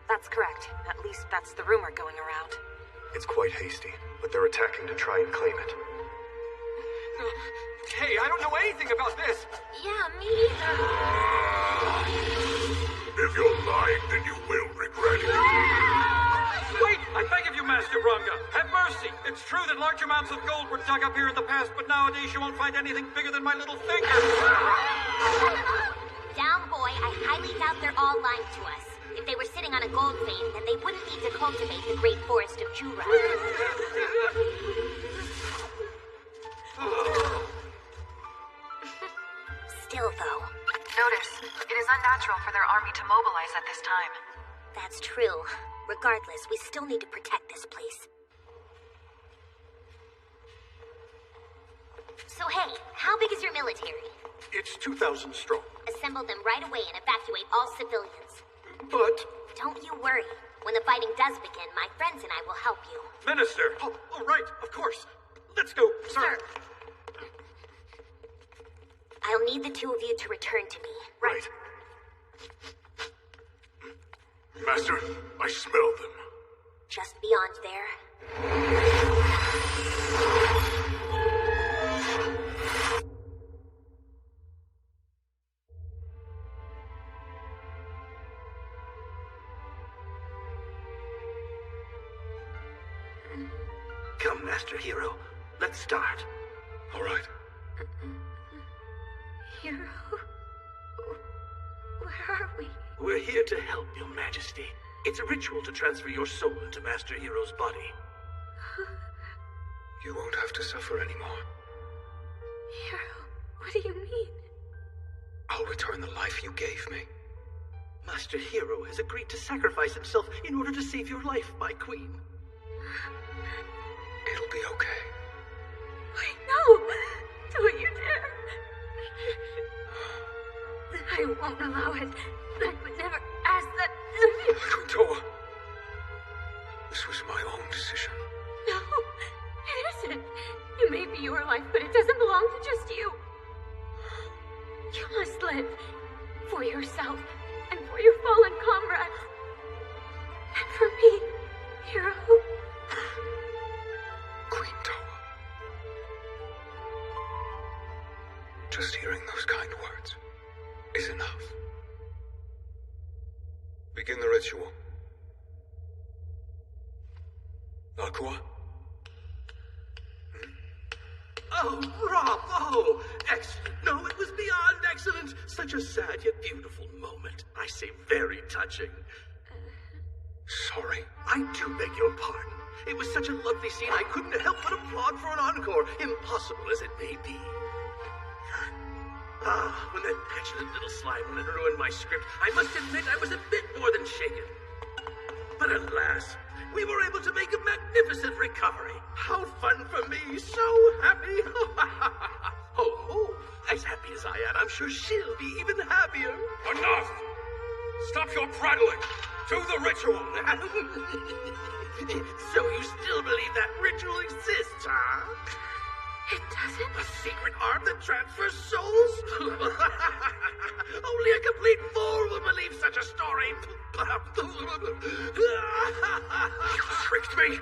That's correct. At least that's the rumor going around. It's quite hasty, but they're attacking to try and claim it. Hey, I don't know anything about this. Yeah, me either. If you're lying, then you will regret it. Wait! I beg of you, Master Branga! Have mercy! It's true that large amounts of gold were dug up here in the past, but nowadays you won't find anything bigger than my little finger! Down, boy. I highly doubt they're all lying to us. If they were sitting on a gold vein, then they wouldn't need to cultivate the great forest of Jura. Still, though. Notice, it is unnatural for their army to mobilize at this time. That's true. Regardless, we still need to protect this place. So hey, how big is your military? It's 2,000 strong. Assemble them right away and evacuate all civilians. But... Don't you worry. When the fighting does begin, my friends and I will help you. Minister! Oh, right, of course. Let's go, sir. I'll need the two of you to return to me. Right. Master, I smell them. Just beyond there. Come, Master Hero. Let's start. All right. Hero? Where are we? We're here to help, Your Majesty. It's a ritual to transfer your soul into Master Hero's body. You won't have to suffer anymore. Hero, what do you mean? I'll return the life you gave me. Master Hero has agreed to sacrifice himself in order to save your life, my queen. It'll be okay. Wait, no! Don't you dare! I won't allow it. I would never ask that. Queen Toa, this was my own decision. No, it isn't. It may be your life, but it doesn't belong to just you. You must live. For yourself, and for your fallen comrades. And for me, Hero. Queen Toa. Just hearing those kind words is enough. Begin the ritual. Aqua? Oh, bravo! Excellent. No, it was beyond excellent. Such a sad yet beautiful moment. I say very touching. Sorry. I do beg your pardon. It was such a lovely scene, I couldn't help but applaud for an encore, impossible as it may be. When that petulant little slime woman ruined my script, I must admit I was a bit more than shaken. But alas, we were able to make a magnificent recovery. How fun for me, so happy. Oh, as happy as I am, I'm sure she'll be even happier. Enough! Stop your prattling! Do the ritual! So you still believe that ritual exists, huh? It doesn't? A secret arm that transfers souls? Only a complete fool would believe such a story. Tricked me?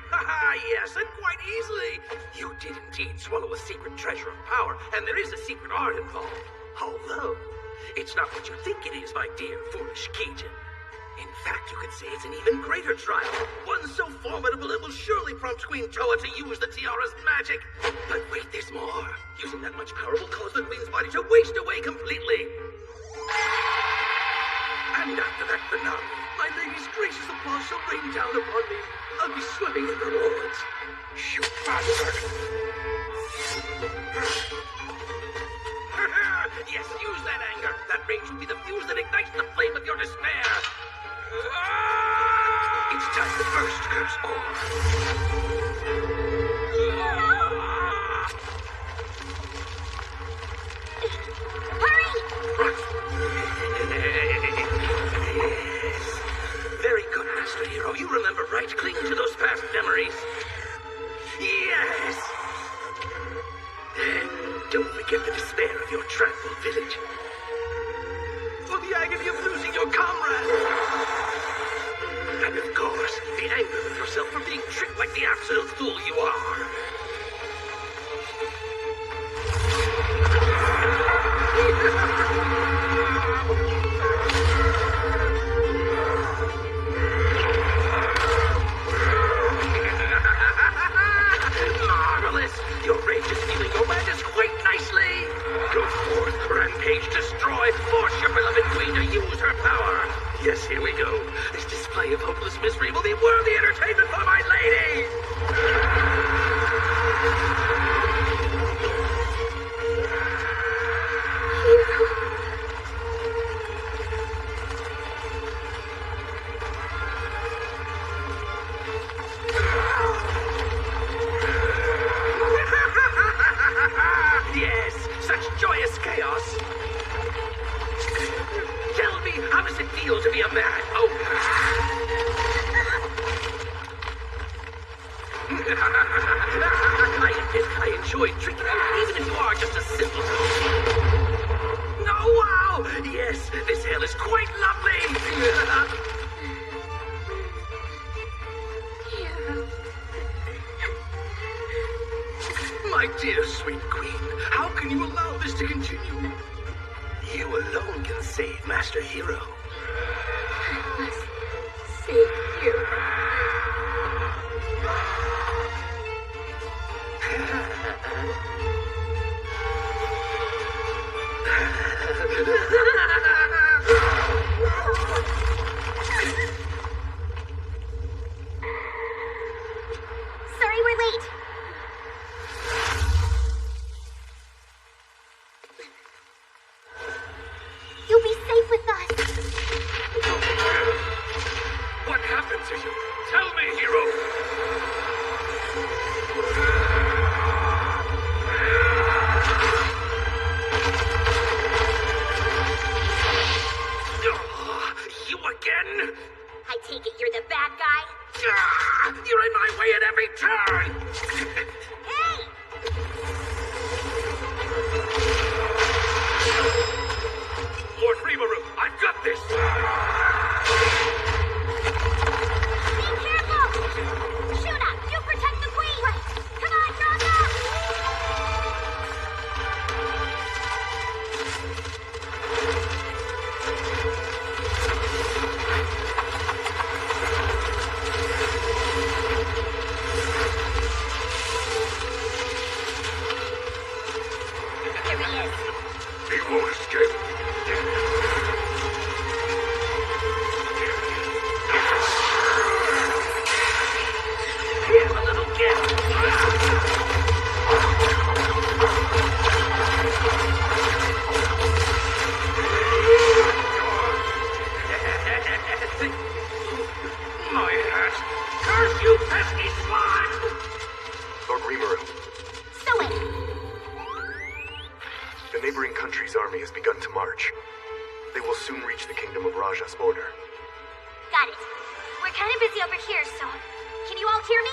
Yes, and quite easily. You did indeed swallow a secret treasure of power, and there is a secret art involved. Although, it's not what you think it is, my dear foolish Kijin. In fact, you could say it's an even greater trial. One so formidable it will surely prompt Queen Toa to use the tiara's magic. But wait, there's more. Using that much power will cause the Queen's body to waste away completely. And after that finale, my lady's gracious applause shall rain down upon me. I'll be swimming in rewards. You bastard! Yes, use that anger. That rage will be the fuse that ignites the flame of your despair. It's time to burst, curse all. Hurry! Very good, Master Hero. You remember right. Cling to those past memories. Yes! And don't forget the despair of your tranquil village. Or the agony of losing your comrade. And of course, the anger with yourself for being tricked like the absolute fool you are. Marvelous! Your rage is healing your madness quite nicely. Go forth, rampage, destroy, force your beloved queen to use her power. Yes, here we go. This display of hopeless misery will be worthy entertainment for my lady! Yes, such joyous chaos. Tell me, how does it feel to be a man? Oh. I enjoy tricking you, even if you are just a simpleton. Oh, wow! Yes, this hell is quite lovely! My dear sweet queen, how can you allow this to continue? You alone can save Master Hero. I must save you. Sorry we're late. You'll be safe with us. What happened to you? Tell me, hero! You again? I take it you're the bad guy? You're in my way at every turn! Hey! Lord Rimuru, I've got this! Be careful! Shuna, you protect the queen! Come on, Raja! He won't escape. army has begun to march. They will soon reach the kingdom of Raja's border. Got it. We're kind of busy over here, so... Can you all hear me?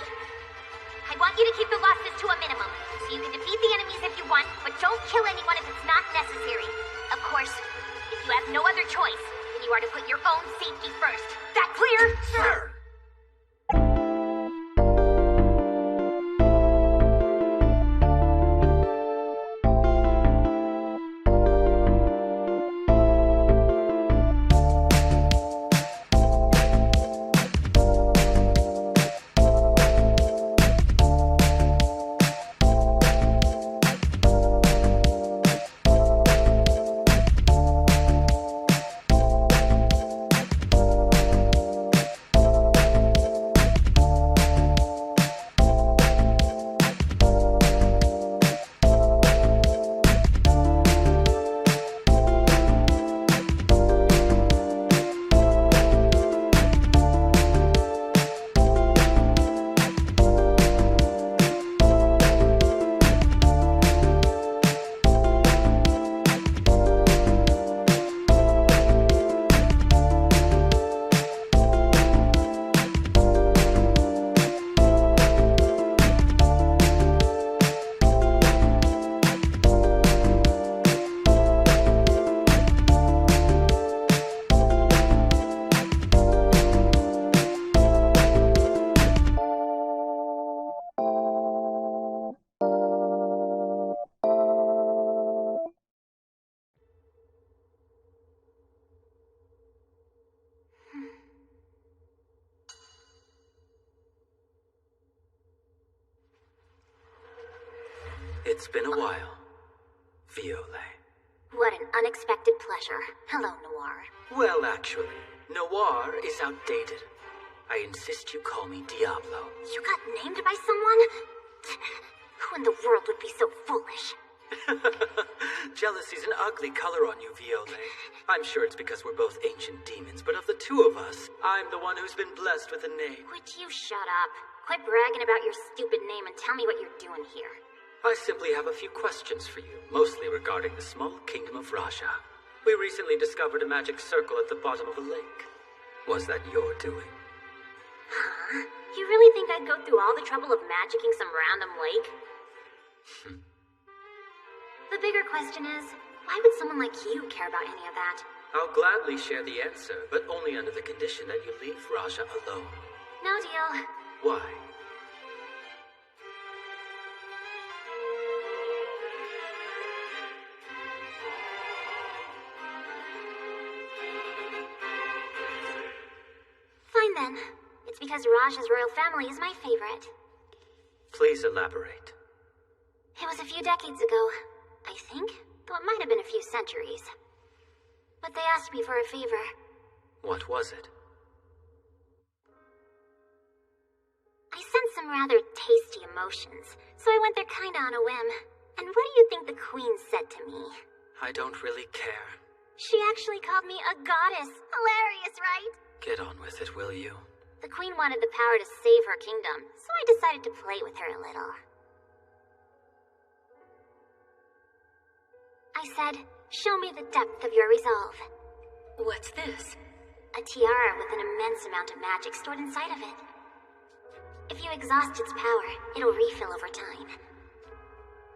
I want you to keep the losses to a minimum, so you can defeat the enemies if you want, but don't kill anyone if it's not necessary. Of course, if you have no other choice, then you are to put your own safety first. That clear? Sir! It's been a while. Viole. What an unexpected pleasure. Hello, Noir. Well, actually, Noir is outdated. I insist you call me Diablo. You got named by someone? Who in the world would be so foolish? Jealousy's an ugly color on you, Viole. I'm sure it's because we're both ancient demons, but of the two of us, I'm the one who's been blessed with a name. Would you shut up? Quit bragging about your stupid name and tell me what you're doing here. I simply have a few questions for you, mostly regarding the small kingdom of Raja. We recently discovered a magic circle at the bottom of a lake. Was that your doing? Huh? You really think I'd go through all the trouble of magicking some random lake? The bigger question is, why would someone like you care about any of that? I'll gladly share the answer, but only under the condition that you leave Raja alone. No deal. Why? Fine then. It's because Raja's royal family is my favorite. Please elaborate. It was a few decades ago, I think, though it might have been a few centuries. But they asked me for a favor. What was it? I sensed some rather tasty emotions, so I went there kinda on a whim. And what do you think the Queen said to me? I don't really care. She actually called me a goddess. Hilarious, right? Get on with it, will you? The Queen wanted the power to save her kingdom, so I decided to play with her a little. I said, show me the depth of your resolve. What's this? A tiara with an immense amount of magic stored inside of it. If you exhaust its power, it'll refill over time.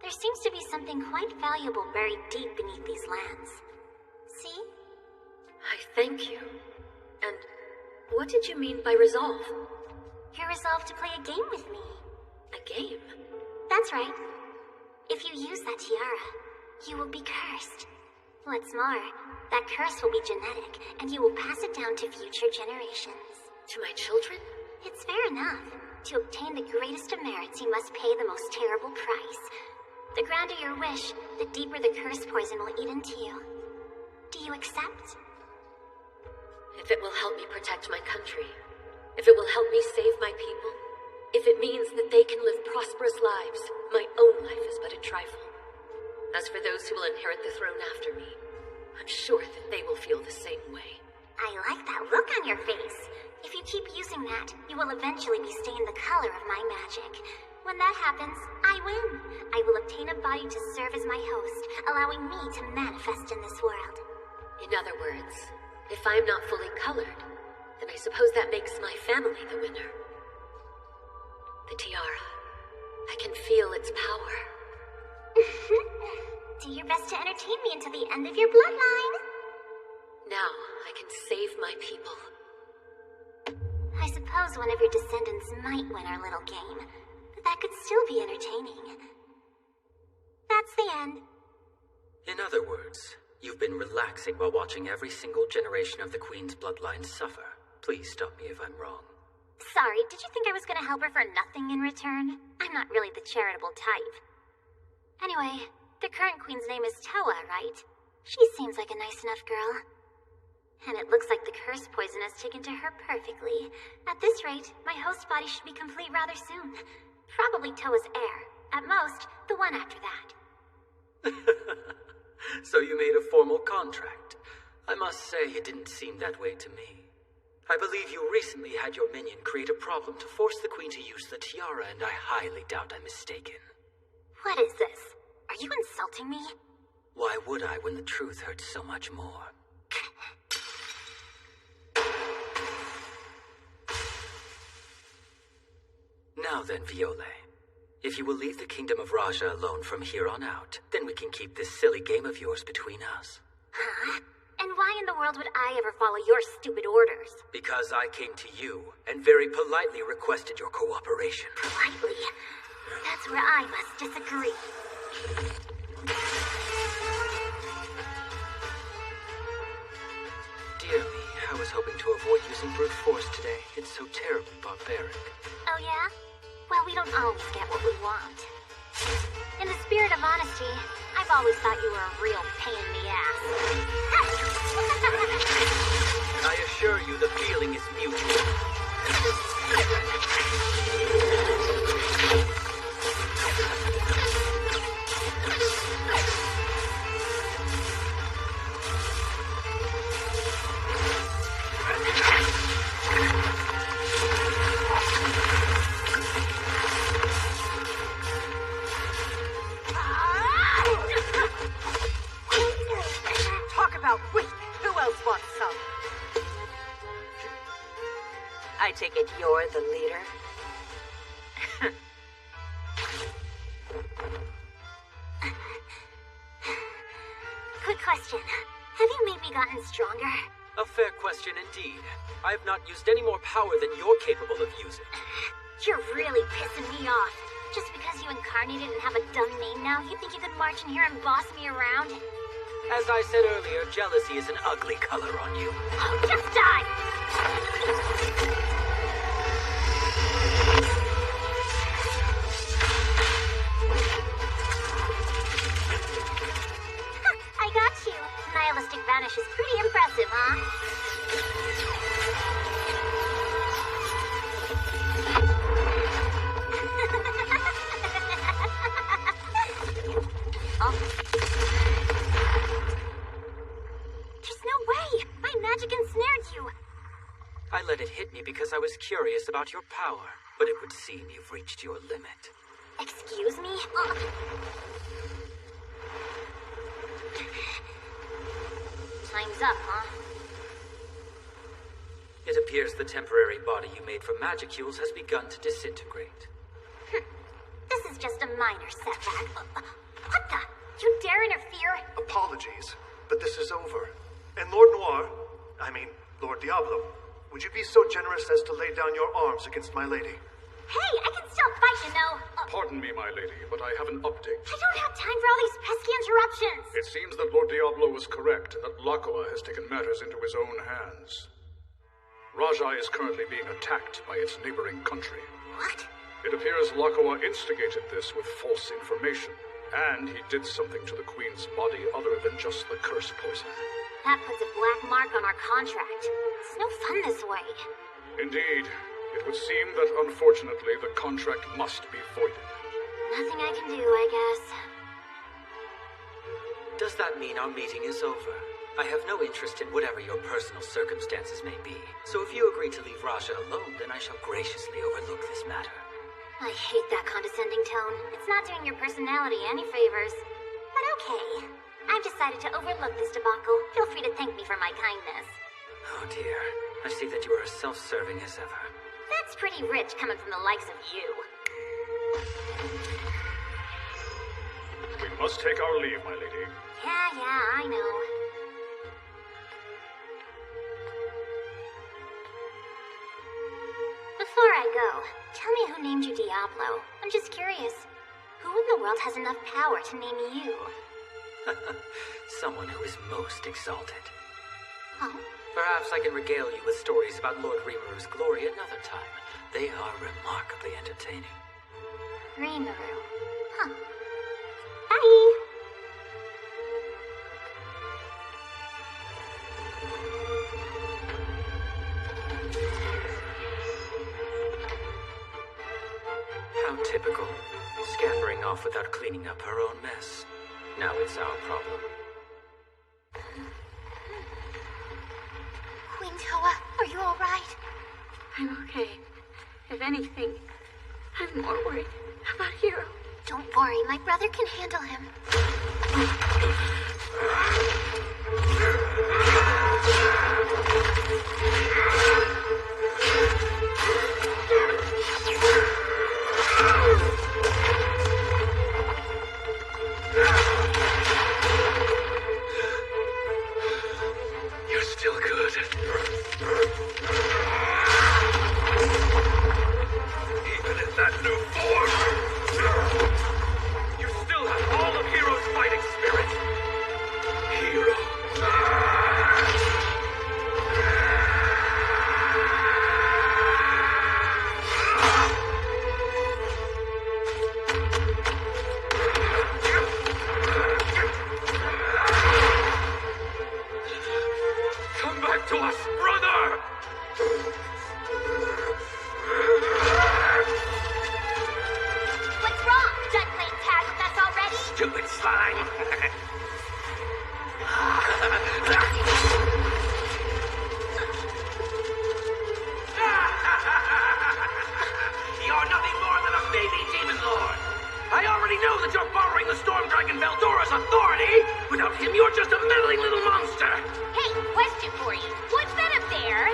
There seems to be something quite valuable buried deep beneath these lands. See? I thank you. And what did you mean by resolve? You're resolved to play a game with me. A game? That's right. If you use that tiara, you will be cursed. What's more, that curse will be genetic, and you will pass it down to future generations. To my children? It's fair enough. To obtain the greatest of merits, you must pay the most terrible price. The grander your wish, the deeper the curse poison will eat into you. Do you accept? If it will help me protect my country, if it will help me save my people, if it means that they can live prosperous lives, my own life is but a trifle. As for those who will inherit the throne after me, I'm sure that they will feel the same way. I like that look on your face. If you keep using that, you will eventually be stained the color of my magic. When that happens, I win. I will obtain a body to serve as my host, allowing me to manifest in this world. In other words, if I'm not fully colored, then I suppose that makes my family the winner. The tiara. I can feel its power. Do your best to entertain me until the end of your bloodline. Now I can save my people. I suppose one of your descendants might win our little game, but that could still be entertaining. That's the end. In other words, you've been relaxing while watching every single generation of the Queen's bloodline suffer. Please stop me if I'm wrong. Sorry, did you think I was gonna help her for nothing in return? I'm not really the charitable type. Anyway, the current queen's name is Toa, right? She seems like a nice enough girl. And it looks like the curse poison has taken to her perfectly. At this rate, my host body should be complete rather soon. Probably Toa's heir. At most, the one after that. So you made a formal contract. I must say it didn't seem that way to me. I believe you recently had your minion create a problem to force the Queen to use the tiara, and I highly doubt I'm mistaken. What is this? Are you insulting me? Why would I when the truth hurts so much more? Now then, Viole. If you will leave the Kingdom of Raja alone from here on out, then we can keep this silly game of yours between us. Huh? And why in the world would I ever follow your stupid orders? Because I came to you and very politely requested your cooperation. Politely? That's where I must disagree. Dear me, I was hoping to avoid using brute force today. It's so terribly barbaric. Oh yeah? Well, we don't always get what we want. In the spirit of honesty, I've always thought you were a real pain in the ass. I assure you the feeling is mutual. Talk about weak. Who else wants some? I take it you're the leader? Quick question. Have you maybe gotten stronger? A fair question indeed. I have not used any more power than you're capable of using. You're really pissing me off. Just because you incarnated and have a dumb name now, you think you can march in here and boss me around? As I said earlier, jealousy is an ugly color on you. Oh, just die! I got you. Nihilistic Vanish is pretty impressive, huh? Oh. There's no way! My magic ensnared you! I let it hit me because I was curious about your power, but it would seem you've reached your limit. Excuse me? Time's up, huh? It appears the temporary body you made from Magicules has begun to disintegrate. This is just a minor setback. What the? You dare interfere? Apologies, but this is over. And Lord Noir, Lord Diablo, would you be so generous as to lay down your arms against my lady? Hey, I can still fight, you know. Pardon me, my lady, but I have an update. I don't have time for all these pesky interruptions. It seems that Lord Diablo was correct, and that Lakoa has taken matters into his own hands. Raja is currently being attacked by its neighboring country. What? It appears Lakoa instigated this with false information, and he did something to the Queen's body other than just the curse poison. That puts a black mark on our contract. It's no fun this way. Indeed. It would seem that, unfortunately, the contract must be voided. Nothing I can do, I guess. Does that mean our meeting is over? I have no interest in whatever your personal circumstances may be, so if you agree to leave Raja alone, then I shall graciously overlook this matter. I hate that condescending tone. It's not doing your personality any favors. But okay. I've decided to overlook this debacle. Feel free to thank me for my kindness. Oh dear. I see that you are as self-serving as ever. That's pretty rich coming from the likes of you. We must take our leave, my lady. Yeah, I know. Before I go, tell me who named you Diablo. I'm just curious. Who in the world has enough power to name you? Someone who is most exalted. Oh? Perhaps I can regale you with stories about Lord Rimuru glory another time. They are remarkably entertaining. Rimuru. Huh. Bye! How typical. Scampering off without cleaning up her own mess. Now it's our problem. Queen Toa, are you alright? I'm okay. If anything, I'm more worried about Hiro. Don't worry, my brother can handle him. You're still good. Even in that new form, you still have all of Hiro's fighting spirit. Hiro. Come back to us, brother! What's wrong? Done playing tag with us already? Stupid slime! You're nothing more than a baby demon lord! I already know that you're borrowing the Storm Dragon Veldora's authority! Without him, you're just a meddling little monster! Hey, question for you. What's that up there?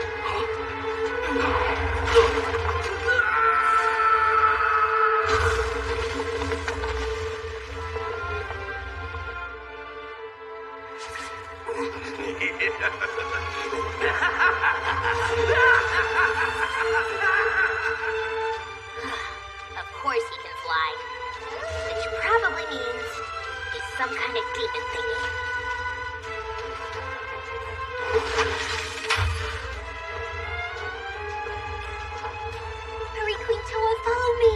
Of course he can fly. Which probably means he's some kind of demon thingy. Hurry, Queen Toa, follow me.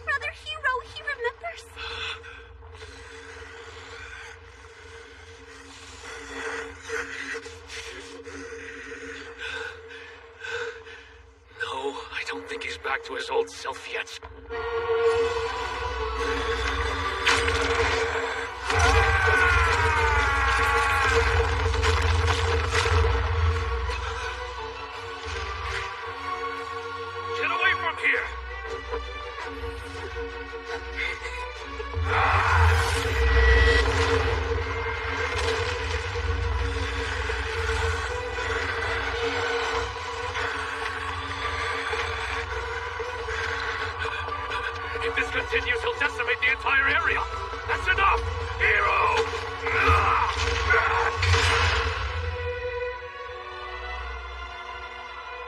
Brother Hiro, he remembers. No, I don't think he's back to his old self yet. Get away from here! If this continues, he'll decimate the entire area. That's enough! Hero!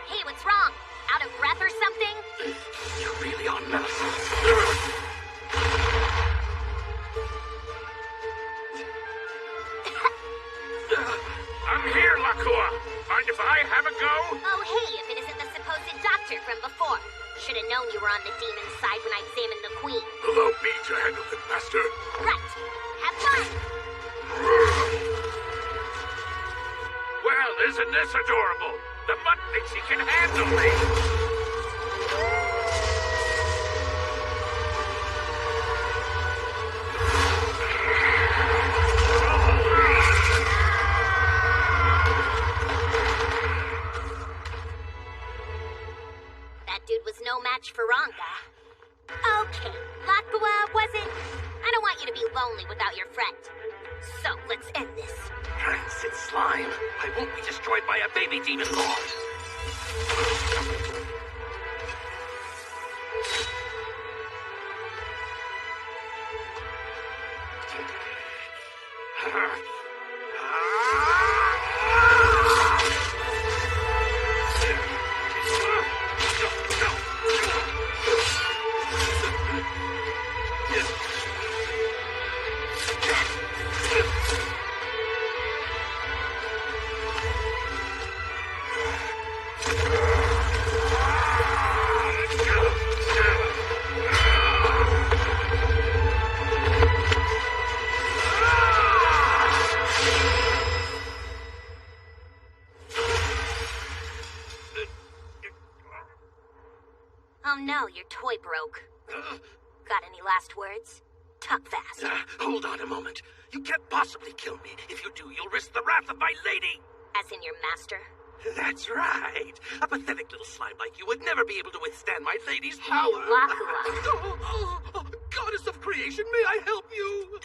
Hey, what's wrong? Out of breath or something? You really are menacing. I'm here, Lakua! Mind if I have a go? Oh, hey, if it isn't the supposed doctor from before. Should have known you were on the demon's side when I examined the queen. Allow me to handle it, Master. Right. Have fun! Well, Isn't this adorable? The mutt thinks he can handle me! That dude was no match for Ranga. Okay, Lakua wasn't... I don't want you to be lonely without your friend. So, let's end this. Rancid slime. I won't be destroyed by a baby demon lord. Oh no, your toy broke. Got any last words? Talk fast. Hold on a moment. You can't possibly kill me. If you do, you'll risk the wrath of my lady. As in your master? That's right. A pathetic little slime like you would never be able to withstand my lady's Hey, power. Lakua. Goddess of creation, may I help you?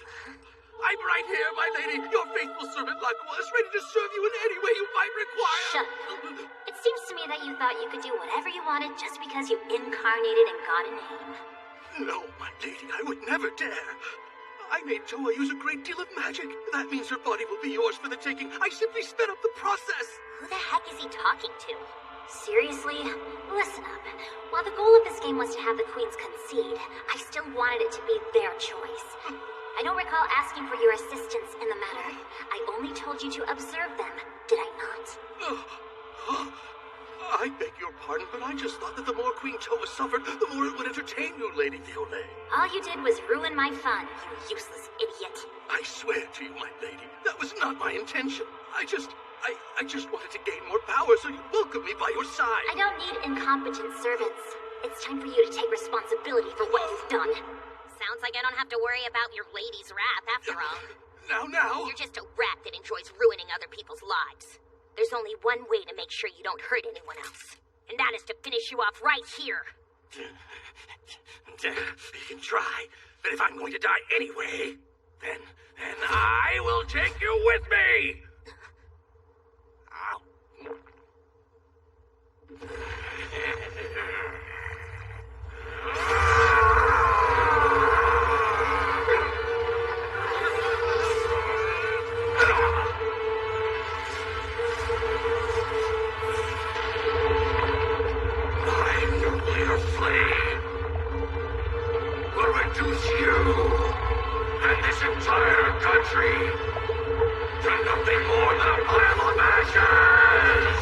I'm right here, my lady. Your faithful servant Lakua is ready to serve you in any way you might require. Shut up. It seems to me that you thought you could do whatever you wanted just because you incarnated and got a name. No, my lady, I would never dare. I made Toa use a great deal of magic. That means her body will be yours for the taking. I simply sped up the process. Who the heck is he talking to? Seriously? Listen up. While the goal of this game was to have the queens concede, I still wanted it to be their choice. I don't recall asking for your assistance in the matter. I only told you to observe them, did I not? I beg your pardon, but I just thought that the more Queen Toa suffered, the more it would entertain you, Lady Violet. All you did was ruin my fun, you useless idiot. I swear to you, my lady, that was not my intention. I just wanted to gain more power so you'd welcome me by your side. I don't need incompetent servants. It's time for you to take responsibility for what you've done. Sounds like I don't have to worry about your lady's wrath after all. Now. You're just a rat that enjoys ruining other people's lives. There's only one way to make sure you don't hurt anyone else. And that is to finish you off right here. You can try, but if I'm going to die anyway, then I will take you with me! Reduce you and this entire country to nothing more than a pile of ashes!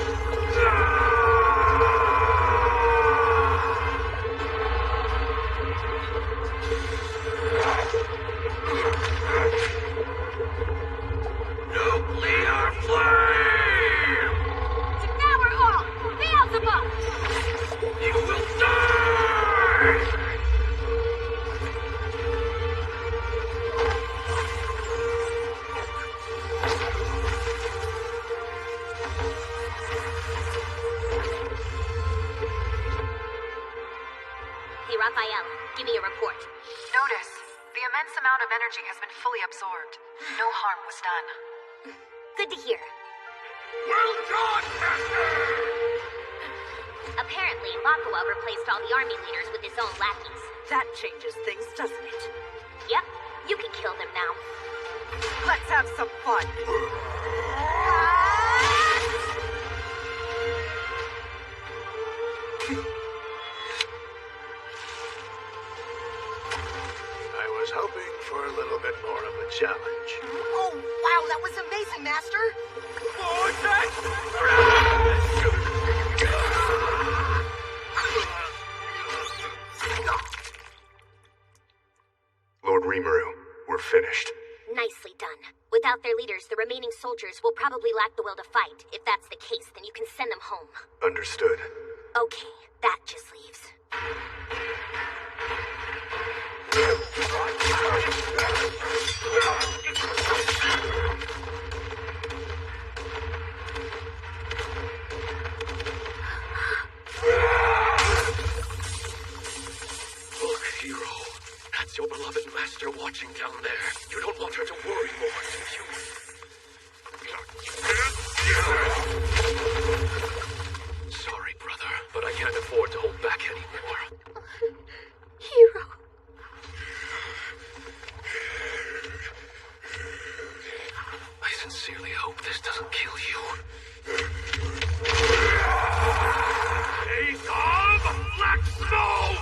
Nuclear flame! Devour all! Beelzebub! You will die! Raphael, give me a report. Notice, the immense amount of energy has been fully absorbed. No harm was done. Good to hear. Well done, Master! Apparently, Lakua replaced all the army leaders with his own lackeys. That changes things, doesn't it? Yep, you can kill them now. Let's have some fun. I was hoping for a little bit more of a challenge. Oh, wow, that was amazing, Master! Lord Rimuru, we're finished. Nicely done. Without their leader fears the remaining soldiers will probably lack the will to fight. If that's the case, then you can send them home. Understood. Okay, that just leaves. Look, Hero. That's your beloved master watching down there. You don't want her to worry more, do you? Sorry, brother, but I can't afford to hold back anymore. Hero. I sincerely hope this doesn't kill you. Face of Black Snow!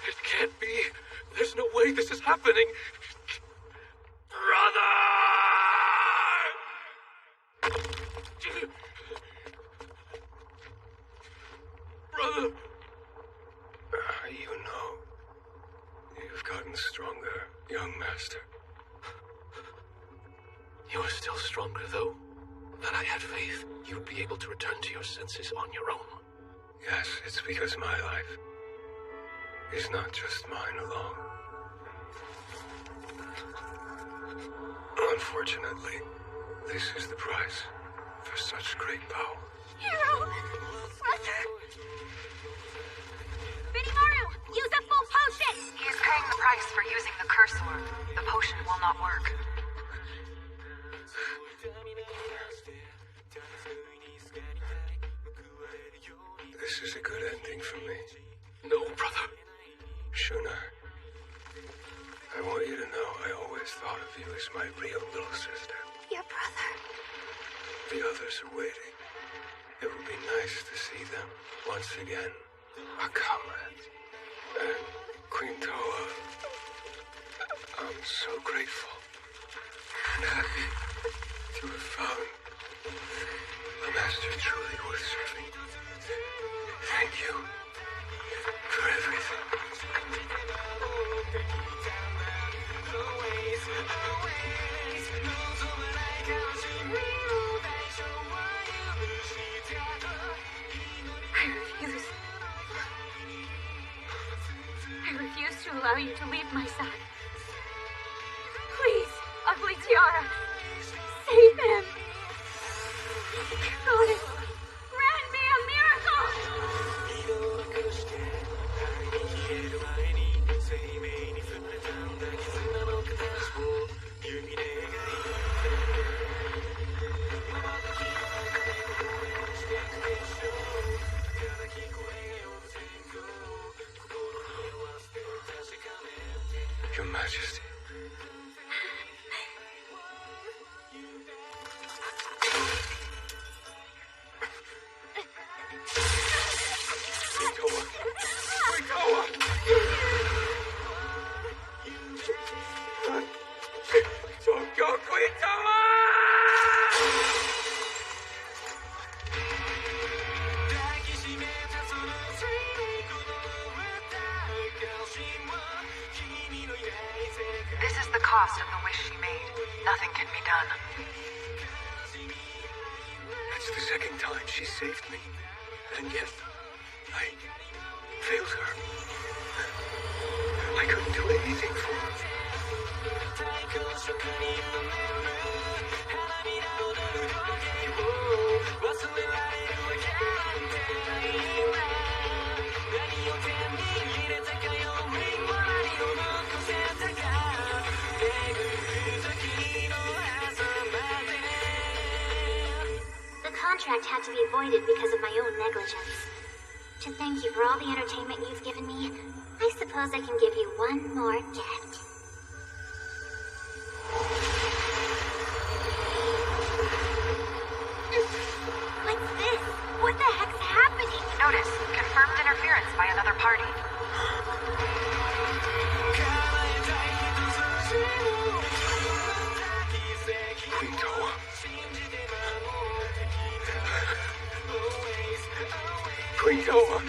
It can't be. There's no way this is happening. Brother! Brother! You know, you've gotten stronger, young master. You're still stronger, though. That I had faith you'd be able to return to your senses on your own. Yes, it's because my life is not just mine alone. Unfortunately, this is the price for such great power. Hero! Brother! Benimaru! Use a full potion! He is paying the price for using the curse orb. The potion will not work. This is a good ending for me. No, brother. Shuna, I want you to know I always thought of you as my real little sister. Your brother. The others are waiting. It will be nice to see them once again. Our comrades. And Queen Toa. I'm so grateful and happy to have found a master truly worth serving. Thank you for everything. I refuse to allow you to leave my side. Please, Ugly Tiara, save him. Goddess, grant me a miracle. Your Majesty. This is the cost of the wish she made. second time she saved me, and yet I failed her. I couldn't do anything for her. The contract had to be voided because of my own negligence. To thank you for all the entertainment you've given me, I suppose I can give you one more gift. What's this? What the heck's happening? Notice, confirmed interference by another party. Queen Toa. Queen Toa.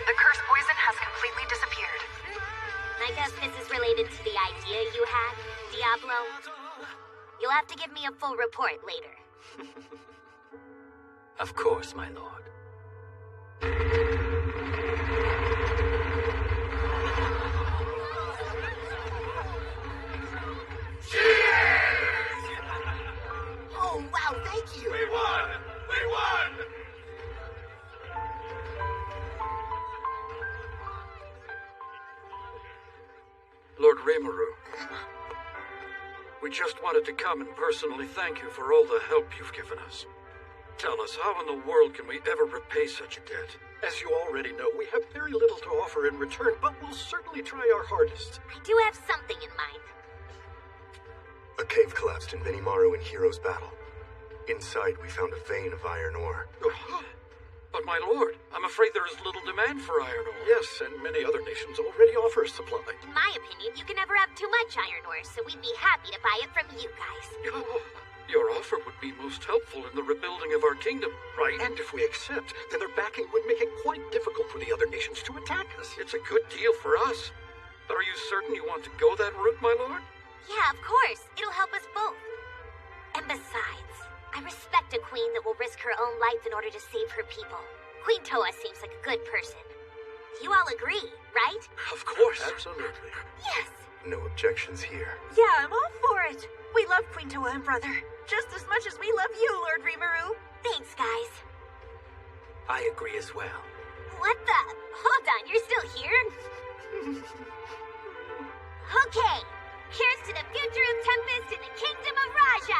The curse poison has completely disappeared. I guess this is related to the idea you had, Diablo. You'll have to give me a full report later. Of course, my lord. Oh, wow, thank you! We won! We won! Lord Rimuru, we just wanted to come and personally thank you for all the help you've given us. Tell us, how in the world can we ever repay such a debt? As you already know, we have very little to offer in return, but we'll certainly try our hardest. I do have something in mind. A cave collapsed in Minimaru in Hero's Battle. Inside, we found a vein of iron ore. But my lord, I'm afraid there is little demand for iron ore. Yes, and many other nations already offer supply. In my opinion, you can never have too much iron ore, so we'd be happy to buy it from you guys. Your offer would be most helpful in the rebuilding of our kingdom, right? And if we accept, then their backing would make it quite difficult for the other nations to attack us. It's a good deal for us. But are you certain you want to go that route, my lord? Yeah, of course. It'll help us both. And besides, I respect a queen that will risk her own life in order to save her people. Queen Toa seems like a good person. You all agree, right? Of course. Absolutely. Yes. No objections here. Yeah, I'm all for it. We love Queen Toa and Brother, just as much as we love you, Lord Rimuru. Thanks, guys. I agree as well. What the? Hold on, you're still here? Okay, here's to the future of Tempest and the Kingdom of Raja!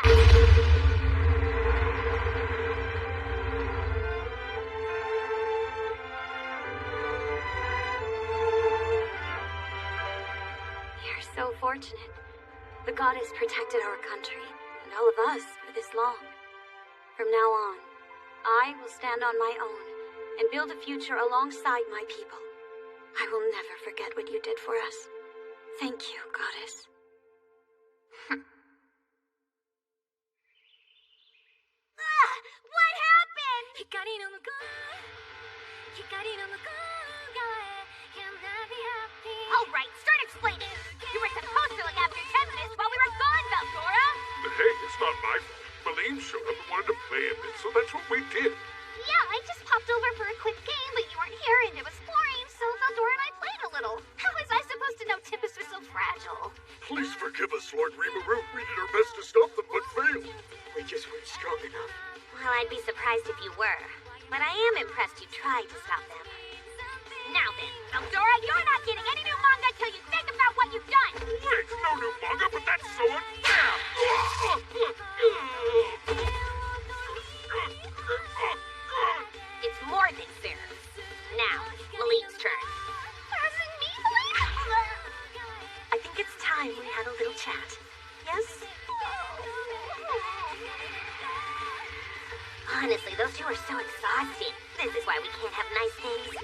You're so fortunate. The goddess protected our country, and all of us, for this long. From now on, I will stand on my own and build a future alongside my people. I will never forget what you did for us. Thank you, goddess. What happened? Alright, start explaining. You were supposed to look after Tempest while we were gone, Veldora. But hey, it's not my fault. Maline showed up and wanted to play a bit, so that's what we did. Yeah, I just popped over for a quick game, but you weren't here and it was boring, so Veldora and I played a little. How was I supposed to know Tempest was so fragile? Please forgive us, Lord Rimuru. We did our best to stop them, but failed. We just weren't strong enough. Well, I'd be surprised if you were. But I am impressed you tried to stop them. Now then, Veldora, you're not getting any new manga till you think about what you've done! Wait, no new manga, but that's so unfair! It's more than fair. Now, Maline's turn. Isn't me, Maline? I think it's time we had a little chat. Yes? Honestly, those two are so exhausting. This is why we can't have nice things.